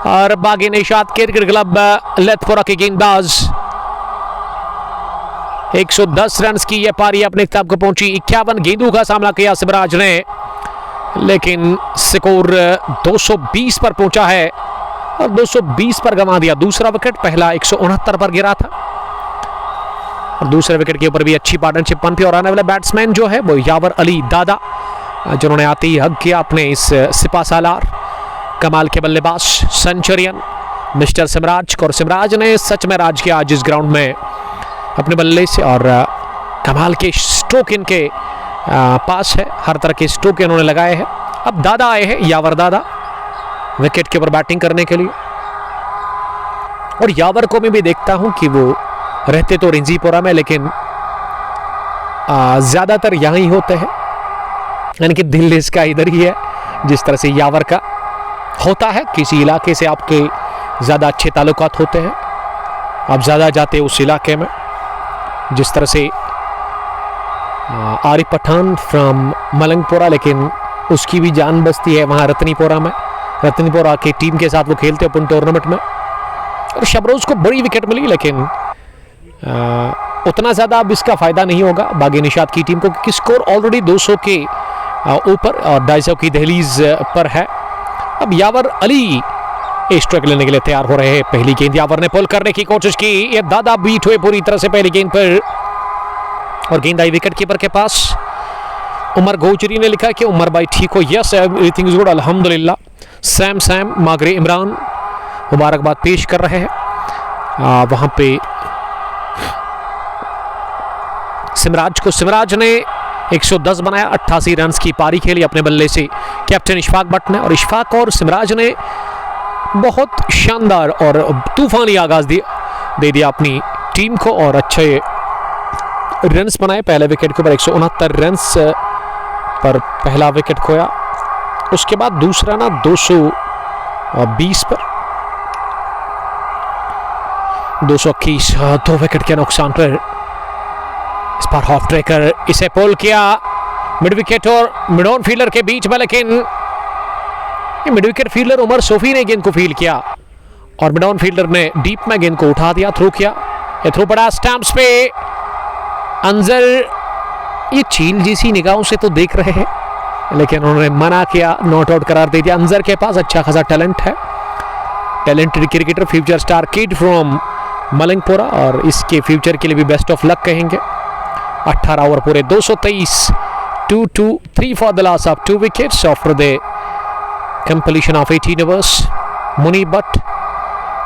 और बागी निशात क्रिकेट क्लब लेथपुरा के गेंदबाज। 110 रन की यह पारी अपने खिताब को पहुंची। 51 गेंदों का सामना किया सिमराज ने लेकिन स्कोर 220 पर पहुंचा है और 220 पर गंवा दिया दूसरा विकेट। पहला 169 पर गिरा था और दूसरे विकेट के ऊपर भी अच्छी पार्टनरशिप बन पी। और आने वाला बैट्समैन जो है वो यावर अली दादा जिन्होंने आते ही हक किया अपने इस सिपा सालार कमाल के बल्लेबाज सेंचुरियन मिस्टर सिमराज को। और सिमराज ने सच में राज किया आज इस ग्राउंड में अपने बल्ले से और कमाल के स्ट्रोक इनके पास है। हर तरह के स्ट्रोक इन्होंने लगाए हैं। अब दादा आए हैं, यावर दादा विकेट के ऊपर बैटिंग करने के लिए। और यावर को मैं भी देखता हूं कि वो रहते तो रेंजीपुरा में लेकिन ज्यादातर यहाँ ही होते हैं, यानी कि दिल इसका इधर ही है। जिस तरह से यावर का होता है, किसी इलाके से आपके ज़्यादा अच्छे ताल्लुकात होते हैं, आप ज़्यादा जाते हैं उस इलाके में। जिस तरह से आरिफ पठान फ्रॉम मलंगपुरा, लेकिन उसकी भी जान बसती है वहाँ रतनीपुरा में। रतनीपुरा की टीम के साथ वो खेलते ओपन टूर्नामेंट में। और शबरोज को बड़ी विकेट मिली लेकिन उतना ज़्यादा अब इसका फ़ायदा नहीं होगा बागी निशात की टीम को, क्योंकि स्कोर ऑलरेडी 200 के ऊपर और 250 की दहलीज पर है। अब यावर अली स्ट्राइक लेने के लिए तैयार हो रहे हैं। पहली गेंद यावर ने पुल करने की कोशिश की, ये दादा बीट हुए पूरी तरह से पहली गेंद पर और गेंद आई विकेट कीपर के पास। उमर गोचरी ने लिखा कि उमर भाई ठीक हो, यस एवरीथिंग इज गुड अल्हम्दुलिल्लाह। सैम मागरे इमरान मुबारकबाद पेश कर रहे हैं वहां पे सिमराज को। सिमराज ने 110 बनाया, 88 रन की पारी खेली अपने बल्ले से कैप्टन इशफाक भट्ट ने। और इशफाक और सिमराज ने बहुत शानदार और तूफानी आगाज दे दिया अपनी टीम को और अच्छे रन्स बनाए। पहले विकेट के ऊपर 169 रन पर पहला विकेट खोया, उसके बाद दूसरा ना 220 पर 221 2 विकेट के नुकसान पर। इस पर हाफ ट्रेकर इसे पोल किया मिड विकेट और मिड ऑन फील्डर के बीच में, लेकिन मिड विकेट फील्डर उमर सूफी ने गेंद को फील्ड किया और मिड ऑन फील्डर ने डीप में गेंद को उठा दिया, थ्रो किया। ये थ्रो पड़ा स्टैंप्स पे। अंजर ये चील जैसी निगाहों से तो देख रहे हैं लेकिन उन्होंने मना किया, नॉट आउट करार दे दिया। अंजर के पास अच्छा खासा टैलेंट है, talented cricketer, future star kid from Malangpura, और इसके फ्यूचर के लिए भी बेस्ट ऑफ लक कहेंगे। 18 ओवर पूरे 223, 2-2-3 for the loss of 2 wickets after the completion of 18 overs. Munib Butt,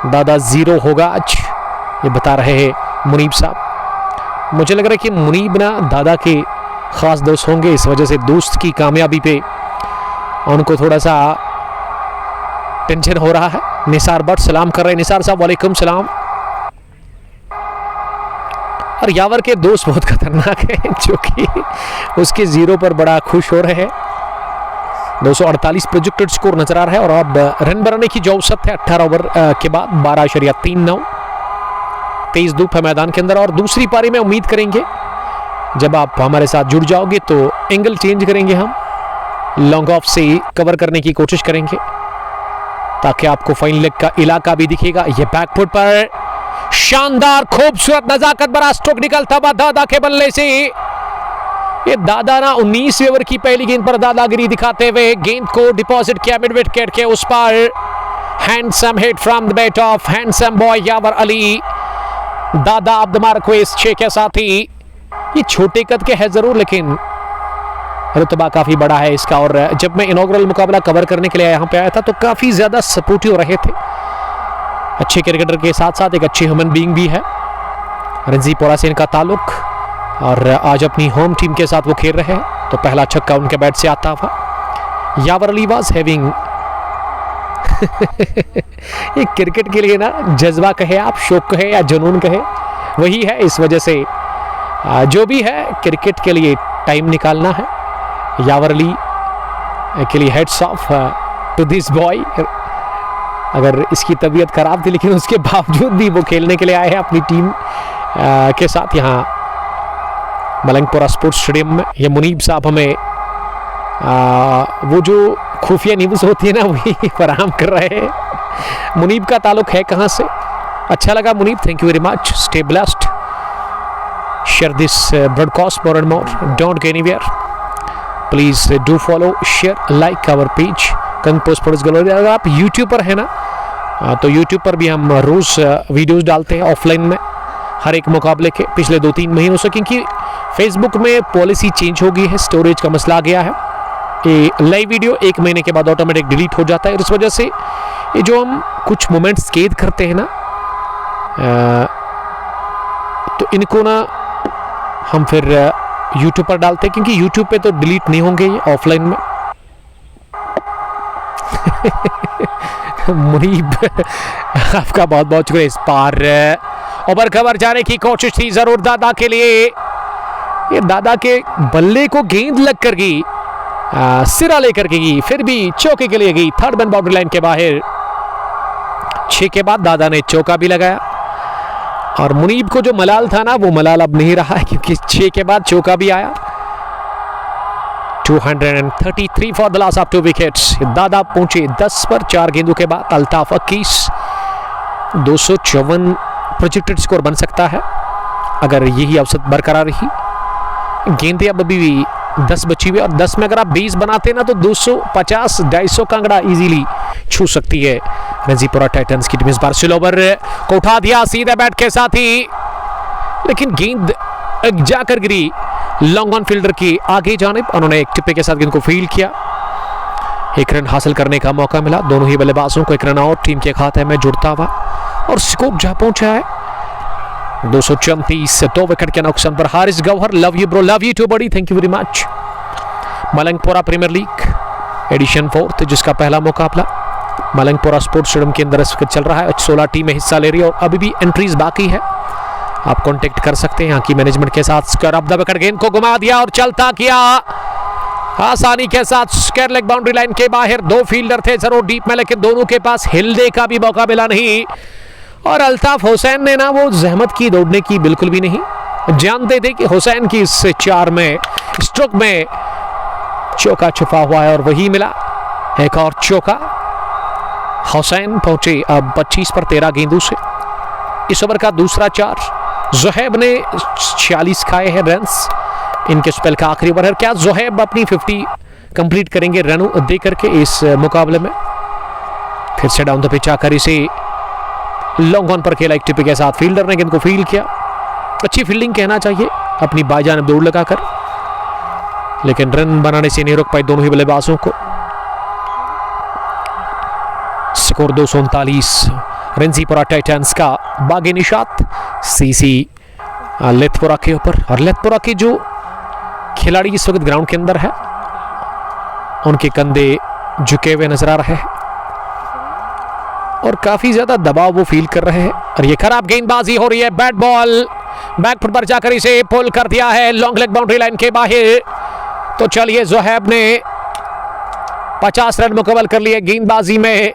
दादा 0 होगा आज, ये बता रहे हैं मुनीब साहब। मुझे लग रहा है कि मुनीब ना दादा के खास दोस्त होंगे, इस वजह से दोस्त की कामयाबी पे उनको थोड़ा सा टेंशन हो रहा है। निसार बट सलाम कर रहे हैं। निसार साहब वालेकुम सलाम। और यावर के दोस्त बहुत खतरनाक हैं, जो कि उसके 0 पर बड़ा खुश हो रहे हैं। 248 प्रोजेक्टेड स्कोर नजर आ रहा है, और अब रन बनाने की जो औसत है 18 ओवर के बाद 12.39। तेज धूप है मैदान के अंदर, और दूसरी पारी में उम्मीद करेंगे जब आप हमारे साथ जुड़ जाओगे तो एंगल चेंज करेंगे, हम लॉन्ग ऑफ से कवर करने की कोशिश करेंगे ताकि आपको फाइन लेग का इलाका भी दिखेगा। ये बैकफुट पर शानदार खूबसूरत नजाकत भरा स्ट्रोक निकलता हुआ दादा के बल्ले से। ये दादा ना 19 ओवर की पहली गेंद पर दादागिरी दिखाते हुए गेंद को डिपॉजिट किया मिड विकेट के उस पर। Handsome hit from the bat of handsome boy Yawar Ali. दादा ऑफ द मार्क हुए इस 6 के साथ ही। ये छोटे कद के है जरूर, लेकिन रुतबा काफी बड़ा है इसका। और जब मैं इनॉग्रल मुकाबला कवर करने के लिए यहाँ पे आया था तो काफी ज्यादा सपोर्टिव रहे थे। अच्छे क्रिकेटर के साथ साथ एक अच्छे ह्यूमन बीइंग भी है। रंजीपोरा से इनका ताल्लुक, और आज अपनी होम टीम के साथ वो खेल रहे हैं, तो पहला छक्का उनके बैट से आता हुआ। यावर अली वाज हैविंग ये क्रिकेट के लिए ना जज्बा कहे आप, शौक कहे या जुनून कहे, वही है। इस वजह से जो भी है क्रिकेट के लिए टाइम निकालना है। यावर अली के लिए heads off to this boy. अगर इसकी तबीयत खराब थी, लेकिन उसके बावजूद भी वो खेलने के लिए आए हैं अपनी टीम के साथ यहाँ मलंगपुरा स्पोर्ट्स स्टेडियम में। ये मुनीब साहब हमें वो जो खुफिया न्यूज़ होती है ना, वही फराहम कर रहे हैं। मुनीब का ताल्लुक है कहाँ से? अच्छा लगा Munib, thank you very much, stay blessed, share this broadcast more and more, don't go anywhere, please do follow, share, like our page कंग स्पोर्ट्स गैलरी। अगर आप यूट्यूब पर है ना, तो यूट्यूब पर भी हम रोज वीडियोस डालते हैं ऑफलाइन में हर एक मुकाबले के, पिछले 2-3 महीनों से, क्योंकि फेसबुक में पॉलिसी चेंज हो गई है, स्टोरेज का मसला आ गया है। ये लाइव वीडियो 1 महीने के बाद ऑटोमेटिक डिलीट हो जाता है। इस वजह से ये जो हम कुछ मोमेंट्स कैद करते हैं ना, तो इनको ना हम फिर यूट्यूब पर डालते हैं, क्योंकि यूट्यूब पे तो डिलीट नहीं होंगे ये ऑफलाइन में। मुनीब आपका बहुत बहुत शुक्रिया। इस पार ओवर कवर जाने की कोशिश थी जरूर दादा के लिए। ये दादा के बल्ले को गेंद लग कर गई, सिरा लेकर के गई, फिर भी चौके के लिए गई, थर्ड मैन बाउंड्री लाइन के बाहर। 6 के बाद दादा ने चौका भी लगाया, और मुनीब को जो मलाल था ना, वो मलाल अब नहीं रहा है, क्योंकि 6 के बाद चौका भी आया। 233 for the loss of 2 wickets. दादा पहुंचे 10 पर 4 गेंदों के बाद। अल्ताफ 21, 254 प्रोजेक्टेड स्कोर बन सकता है अगर यही औसत बरकरार रही। गेंदें अब भी 10 बची हुई, और 10 में अगर आप 20 बनाते ना, तो 250 250 का आंकड़ा इजीली छू सकती है रंजीपुरा टाइटंस की टीम। इस बार स्लो ओवर को उठा दिया सीधे बैट के साथ ही, लेकिन गेंद जाकर गिरी लॉन्ग ऑन फील्डर की आगे जानिब। उन्होंने एक टिप्पे के साथ गेंद को फील्ड किया, 1 रन हासिल करने का मौका मिला। दोनों ही बल्लेबाजों को 1 रन आउट टीम के खाते में जुड़ता हुआ, और स्कोर जहां पहुंचा है 234, 2 विकेट के नुकसान पर। Haris Gauhar, love you bro, love you too buddy, thank you very much. Malangpura premiere league edition 4, जिसका पहला मुकाबला मलंगपुरा स्पोर्ट्स स्टेडियम के अंदर इस वक्त चल रहा है। 16 टीमें हिस्सा ले रही है, और अभी भी एंट्रीज बाकी है। आप कांटेक्ट कर सकते हैं यहाँ की मैनेजमेंट के साथ। स्क्वायर ऑफ द विकेट, गेंद को घुमा दिया और चलता किया आसानी के साथ स्क्वायर लेग बाउंड्री लाइन के बाहर। 2 फील्डर थे जरूर डीप में, लेकिन दोनों के पास हिलने का भी मौका मिला नहीं। और अल्ताफ हुसैन ने ना वो जहमत की दौड़ने की बिल्कुल भी नहीं, जानते थे कि हुसैन की इस 4 में स्ट्रोक में चौका छुपा हुआ है, और वही मिला, एक और चौका। हुसैन पहुंचे अब 25 पर 13 गेंदों से। इस ओवर का दूसरा 4। जोहेब ने 46 खाए हैं रन्स, इनके स्पेल का आखिरी ओवर है। क्या जोहेब अपनी 50 कंप्लीट करेंगे रन दे करके इस मुकाबले में। फिर से डाउन द पिच आकर इसे लॉन्ग ऑन पर खेला एक टिप्पी के साथ, फील्डर ने गेंद को फील्ड किया। अच्छी फील्डिंग कहना चाहिए अपनी बाईजानिब दौड़ लगाकर, लेकिन रन बनाने से नहीं रोक पाए दोनों ही बल्लेबाजों को। स्कोर 239 रेंजीपुरा टाइटंस का बागी निशात सीसी लेथपुरा के ऊपर। और लेथपुरा के जो खिलाड़ी इस वक्त ग्राउंड के अंदर है उनके कंधे झुके हुए नजर आ रहे हैं और काफी ज्यादा दबाव वो फील कर रहे हैं। और ये खराब गेंदबाजी हो रही है, बैट बॉल बैक फुट पर जाकर इसे पुल कर दिया है लॉन्ग लेग बाउंड्री लाइन के बाहर। तो चलिए जोहैब ने 50 रन मुकम्मल कर लिए गेंदबाजी में,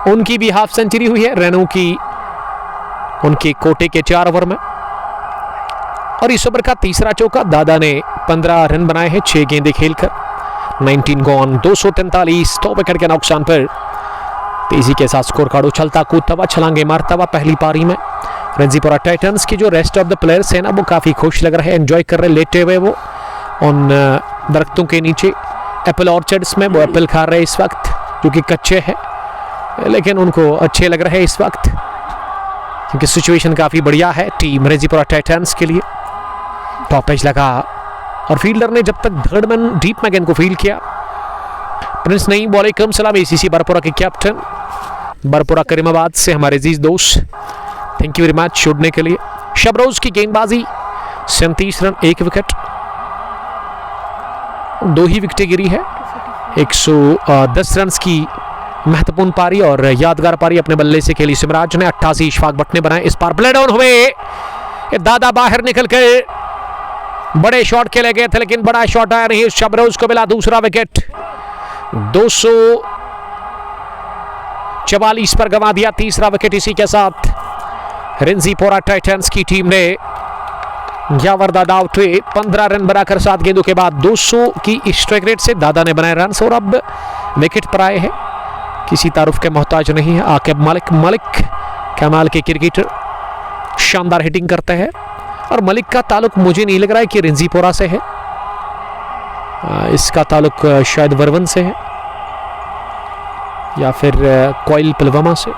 उनकी भी हाफ सेंचुरी हुई है रनों की उनके कोटे के 4 ओवर में। और इस ओवर का तीसरा चौका, दादा ने 15 रन बनाए हैं 6 गेंदें खेलकर। 19 गॉन, 243 टॉप विकेट के नुकसान पर तेजी के साथ स्कोर कार्ड उछलता कूदता हुआ, छलांगे मारता हुआ पहली पारी में। रेंजीपुरा टाइटंस की जो रेस्ट ऑफ द प्लेयर्स है ना वो काफी खुश लग रहे हैं, एंजॉय कर रहे हैं लेटे हुए वो उन दरख्तों के नीचे एप्पल ऑर्चर्ड्स में। वो एप्पल खा रहे हैं इस वक्त जो कि कच्चे हैं, लेकिन उनको अच्छे लग रहे हैं इस वक्त क्योंकि सिचुएशन काफी बढ़िया है टीम रेंजीपुरा टाइटंस के लिए। टॉप एज लगा और फील्डर ने जब तक थर्ड मैन डीप में गेंद को फील्ड किया। प्रिंस नईम वालेकुम सलाम, एसीसी बारपुरा के कैप्टन, बारपुरा करीमाबाद से हमारे अजीज दोस्त, थैंक यू वेरी मच जुड़ने के लिए। शबरोज की गेंदबाजी 37 रन 1 विकेट, 2 ही विकेटें गिरी है। 110 रन की महत्वपूर्ण पारी और यादगार पारी अपने बल्ले से खेली सिमराज ने। 88 इशफाक भट्ट ने बनाए। इस पार प्ले डाउन हुए, दादा बाहर निकल कर बड़े शॉट खेले गए थे लेकिन बड़ा शॉट आया नहीं, शबरोज को मिला दूसरा विकेट। 244 पर गंवा दिया तीसरा विकेट। इसी के साथ रेंजीपुरा टाइटंस की टीम ने यावर दादा आउट हुए 15 रन बनाकर 7 गेंदों के बाद 200 की स्ट्राइक रेट से दादा ने बनाए रन और अब विकेट पर आए हैं, किसी तारुफ के मोहताज नहीं है। आकिब मलिक कमाल के क्रिकेटर, शानदार हिटिंग करते हैं और मलिक का ताल्लुक मुझे नहीं लग रहा है कि रेंजीपुरा से है, इसका ताल्लुक शायद वरवन से है या फिर कोयल पुलवामा से,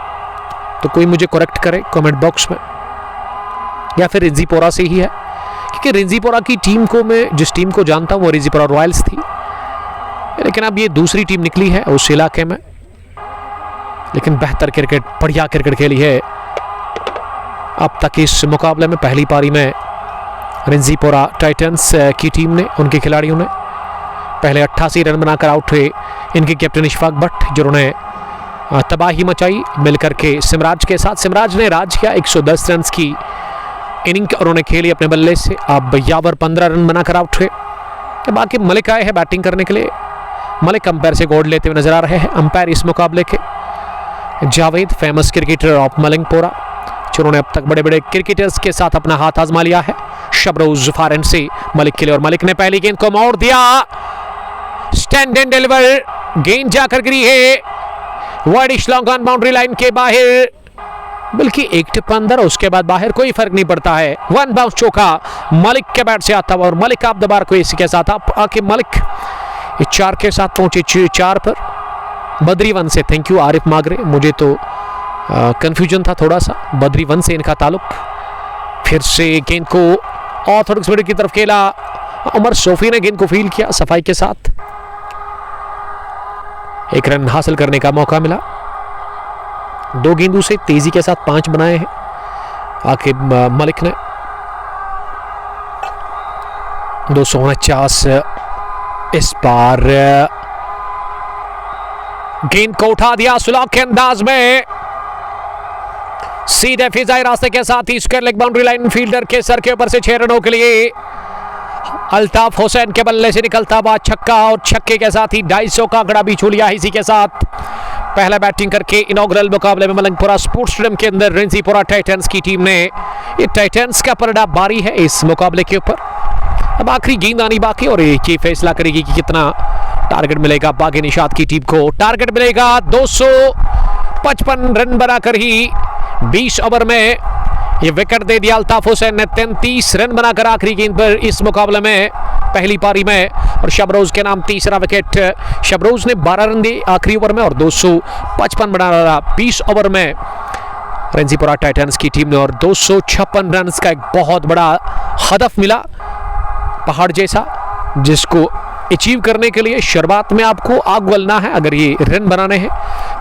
तो कोई मुझे करेक्ट करे कमेंट बॉक्स में, या फिर रेंजीपुरा से ही है क्योंकि रेंजीपुरा की टीम को मैं जिस टीम को जानता हूँ वो रेंजीपुरा रॉयल्स थी, लेकिन अब ये दूसरी टीम निकली है उस इलाके में, लेकिन बेहतर क्रिकेट बढ़िया क्रिकेट खेली है अब तक इस मुकाबले में। पहली पारी में रेंजीपुरा टाइटंस की टीम ने, उनके खिलाड़ियों ने पहले 88 रन बनाकर आउट हुए इनके कैप्टन इशफाक भट्ट जिन्होंने तबाही मचाई मिलकर के सिमराज के साथ। सिमराज ने राज किया 110 रन की इनिंग उन्होंने खेली अपने बल्ले से। अब यावर 15 रन बनाकर आउट हुए। बाकी मलिक आए हैं बैटिंग करने के लिए, मलिक अंपायर से गोल्ड लेते हुए नजर आ रहे हैं। अंपायर इस मुकाबले के जावेद, फेमस क्रिकेटर ऑफ मलिंगपुरा जिन्होंने अब तक बड़े बड़े क्रिकेटर्स के साथ अपना हाथ आजमा लिया है। शबरोज फॉरन से मलिक के लिए और मलिक ने पहली गेंद को मोड़ दिया, स्टैंड एंड डिलीवर, गेंद जाकर गिरी है widish long on boundary line के बाहर, बल्कि एक टिप अंदर उसके बाद बाहर, कोई फर्क नहीं पड़ता है। 1 बाउंस चौका मलिक के बैट से आता हुआ और मलिक आप दोबारा को इसी के साथ आके मलिक 4 के साथ पहुंचे 4 पर। बद्री वन से थैंक यू आरिफ मागरे, मुझे तो कंफ्यूजन था थोड़ा सा, बद्री वन से इनका ताल्लुक। फिर से गेंद को ऑर्थोडॉक्स मिडल की तरफ खेला, उमर सोफी ने गेंद को फील्ड किया सफाई के साथ, 1 रन हासिल करने का मौका मिला। 2 गेंदों से तेजी के साथ 5 बनाए हैं आकिब मलिक ने। 249 इस बार गेंद को उठा दिया सुलह के अंदाज में, सीधे फिजाई रास्ते के साथ ही square leg boundary line, fielder के सर के ऊपर से 6 रनों के लिए अल्ताफ हुसैन के बल्ले से निकलता हुआ छक्का और छक्के के साथ ही 250 का आंकड़ा भी छू लिया। इसी के साथ पहला बैटिंग करके इनॉग्रल मुकाबले में मलंगपुरा स्पोर्ट्स स्टेडियम के अंदर रेंजीपुरा टाइटंस की टीम ने, ये टाइटंस का पलड़ा बारी है इस मुकाबले के ऊपर। अब आखिरी गेंद आनी बाकी और ये फैसला करेगी कि कितना टारगेट मिलेगा बागी निशात की टीम को। टारगेट मिलेगा 255 रन बनाकर ही 20 ओवर में ये विकेट दे दिया अल्ताफ हुसैन ने। 33 रन बनाकर आखिरी गेंद पर इस मुकाबले में पहली पारी में और शबरोज के नाम तीसरा विकेट। शबरोज ने 12 रन दिए आखिरी ओवर में और 255 बना डाला 20 ओवर में रेंजीपुरा टाइटंस की टीम ने और 256 रन का एक बहुत बड़ा हदफ मिला पहाड़ जैसा, जिसको अचीव करने के लिए शुरुआत में आपको आग उगलना है। अगर ये रन बनाने हैं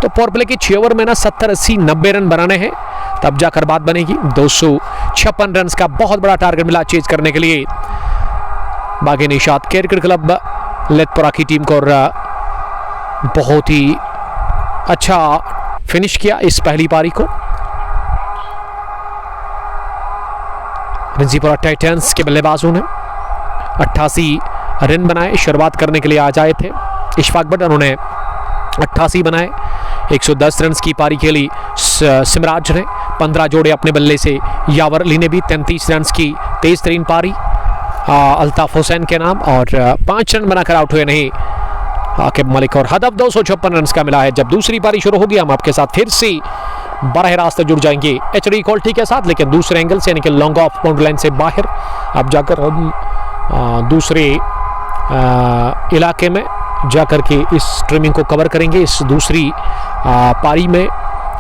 तो पावर प्ले के 6 ओवर में ना 70, 80, 90 रन बनाने हैं, तब जाकर बात बनेगी। 256 रन का बहुत बड़ा टारगेट मिला चेज करने के लिए बागी निशात क्रिकेट क्लब लेतपुरा की टीम को और बहुत ही अच्छा फिनिश किया इस पहली पारी को। रेंजीपुरा टाइटंस के बल्लेबाजों ने 88 रन बनाए। शुरुआत करने के लिए आ जाए थे इशफाक बट, उन्होंने 88 बनाए। 110 रन की पारी खेली सिमराज ने, 15 जोड़े अपने बल्ले से। यावर अली ने भी 33 रन की तेज तरीन पारी अल्ताफ हुसैन के नाम और 5 रन बनाकर आउट हुए नहीं आकिब मलिक और हदफ 256 रन का मिला है। जब दूसरी पारी शुरू होगी हम आपके साथ फिर से बराह रास्त जुड़ जाएंगे एचडी क्वालिटी के साथ, लेकिन दूसरे एंगल से, यानी कि लॉन्ग ऑफ बाउंड्री लाइन से बाहर। अब जाकर हम दूसरे इलाके में जाकर के इस स्ट्रीमिंग को कवर करेंगे। इस दूसरी पारी में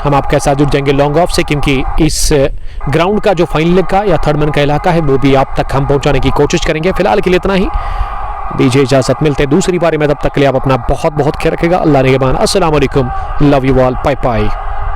हम आपके साथ जुड़ जाएंगे लॉन्ग ऑफ से, क्योंकि इस ग्राउंड का जो फाइनल का या थर्ड मैन का इलाका है वो भी आप तक हम पहुंचाने की कोशिश करेंगे। फिलहाल के लिए इतना ही, दीजिए इजाजत, मिलते हैं दूसरी पारी में। तब तक के लिए आप अपना बहुत बहुत ख्याल रखिएगा। अल्लाह निगहबान। अस्सलाम वालेकुम, love you all, bye bye.